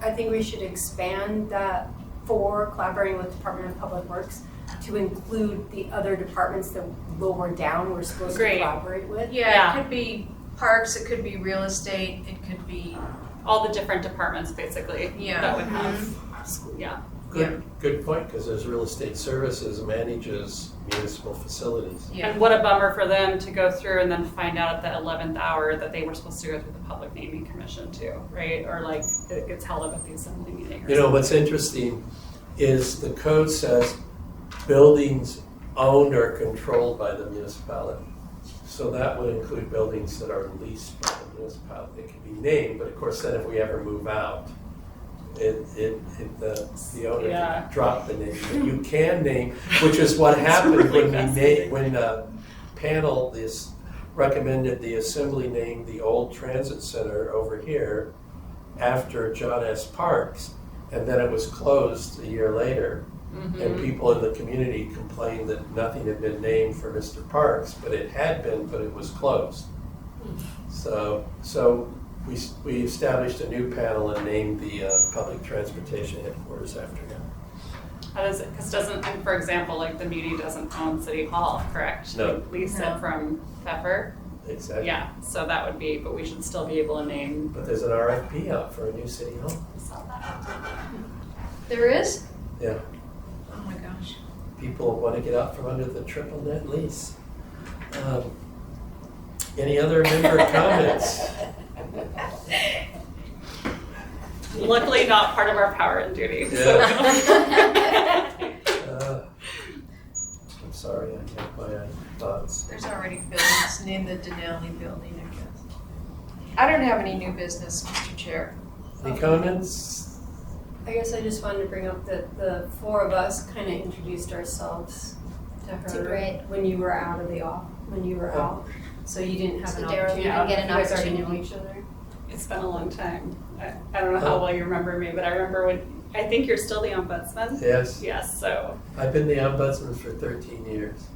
I think we should expand that for collaborating with Department of Public Works to include the other departments that lower down we're supposed Great. to collaborate with. Yeah, Yeah. it could be parks, it could be real estate, it could be, All the different departments basically Yeah. that would have school, yeah. Good point, because there's real estate services manages municipal facilities. yeah. And what a bummer for them to go through and then find out at the 11th hour that they were supposed to go through the public naming commission too, right? Or like it gets held up at the assembly meeting or You know, what's interesting is the code says buildings owned or controlled by the municipality. So that would include buildings that are leased by the municipality. They can be named, but of course then if we ever move out, the owner Yeah. can drop the name. But you can name, which is what happened really when fascinating. when panel this recommended the assembly name the old transit center over here after John S. Parks, and then it was closed a year later. And people in the community complained that nothing had been named for Mr. Parks, but it had been, but it was closed. So we established a new panel and named the public transportation headquarters after him. How does it, because doesn't, and for example, like the Muni doesn't own City Hall, correct? No. They lease No. it from Pfeffer. Exactly. Yeah, so that would be, but we should still be able to name. But there's an RFP out for a new city hall. Saw that. There is? Yeah, Oh my gosh. people want to get out from under the triple net lease. Any other member comments? Luckily, not part of our power and duty. So. I'm sorry, I have my own thoughts. There's already buildings, name the Denali building, I guess. I don't have any new business, Mr. Chair. Any comments? I guess I just wanted to bring up that the four of us kind of introduced ourselves to her. To Britt. When you were out of the when you were Oh. out. So you didn't have So an Daryl, opportunity. you didn't get an You guys already opportunity. knew each other. It's been a long time. I don't know how well you remember me, but I remember when, I think you're still the ombudsman? Yes. Yes, so, I've been the ombudsman for 13 years.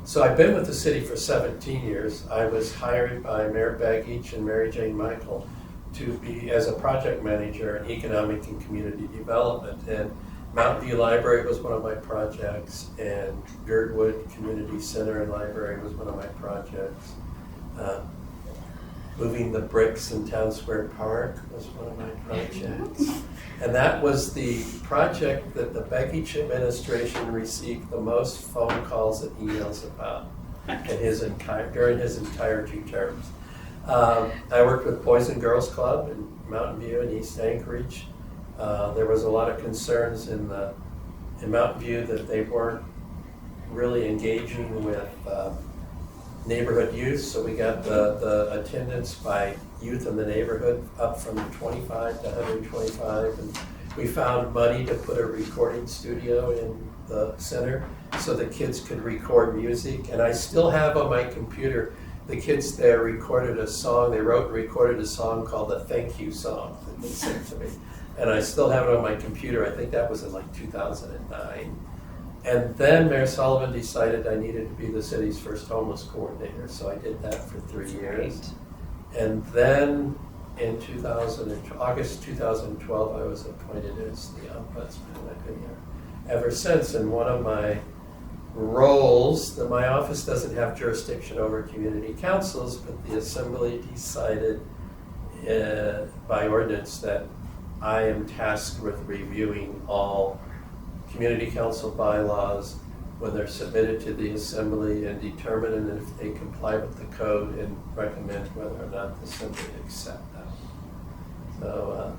So I've been with the city for 17 years. I was hired by Mayor Bagich and Mary Jane Michael to be as a project manager in economic and community development. And Mountain View Library was one of my projects, and Girdwood Community Center and Library was one of my projects. Moving the bricks in Town Square Park was one of my projects. And that was the project that the Begich administration received the most phone calls and emails about during his entire 2 terms. I worked with Boys and Girls Club in Mountain View and East Anchorage. There was a lot of concerns in Mountain View that they weren't really engaging with neighborhood youth, so we got the attendance by youth in the neighborhood up from 25 to 125, and we found money to put a recording studio in the center so the kids could record music. And I still have on my computer, the kids there recorded a song, they wrote and recorded a song called the Thank You Song that they sent to me. And I still have it on my computer. I think that was in like 2009. And then Mayor Sullivan decided I needed to be the city's first homeless coordinator, so I did that for 3 years. And then in August 2012, I was appointed as the ombudsman, and I've been here ever since. And one of my roles, that my office doesn't have jurisdiction over community councils, but the assembly decided by ordinance that I am tasked with reviewing all community council bylaws when they're submitted to the assembly and determine if they comply with the code and recommend whether or not the assembly accept them. So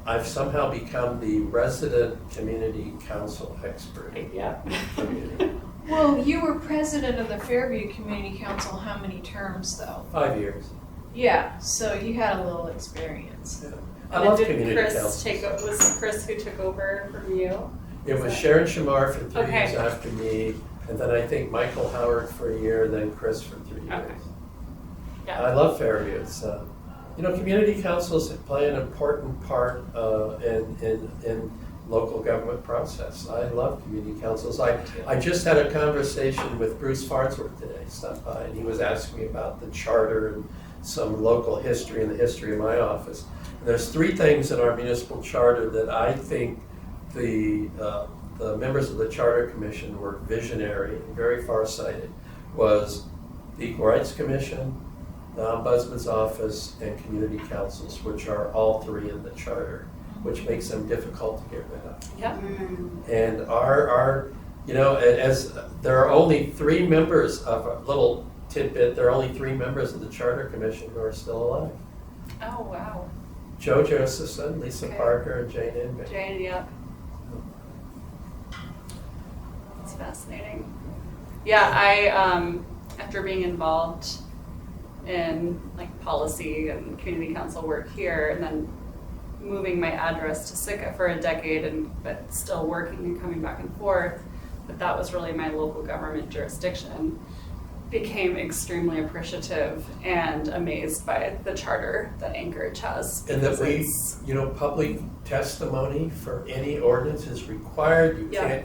I've somehow become the resident community council expert. yeah. Community. Well, you were president of the Fairview Community Council how many terms though? 5 years. Yeah, so you had a little experience. Yeah. I And love then community did Chris councils. was Chris who took over from you? It was Sharon Shamar for 3 Okay. years after me, and then I think Michael Howard for a year, then Chris for 3 years. Okay. Yeah. I love Fairview. It's, community councils play an important part in local government process. I love community councils. I just had a conversation with Bruce Farnsworth today, stopped by, and he was asking me about the charter and some local history and the history of my office. And there's 3 things in our municipal charter that I think the members of the Charter Commission were visionary, very farsighted, was the Equal Rights Commission, the Ombudsman's Office, and community councils, which are all 3 in the charter, which makes them difficult to get rid of. Yeah. And as there are only 3 members of a little tidbit, there are only 3 members of the Charter Commission who are still alive. Oh, wow. Joe Josephson, Lisa Okay. Parker, and Jane Enbeck. Jane, yep. It's fascinating. Yeah, after being involved in like policy and community council work here, and then moving my address to Sitka for a decade, but still working and coming back and forth, that was really my local government jurisdiction, became extremely appreciative and amazed by the charter that Anchorage has. And that we, It's- public testimony for any ordinance is required. Yeah.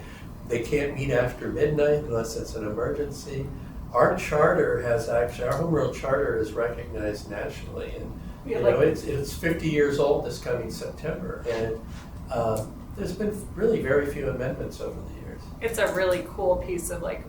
They can't meet after midnight unless it's an emergency. Our charter has actually, our home rule charter is recognized nationally, and we have, like, it's 50 years old this coming September, and there's been really very few amendments over the years. it's a really cool piece of like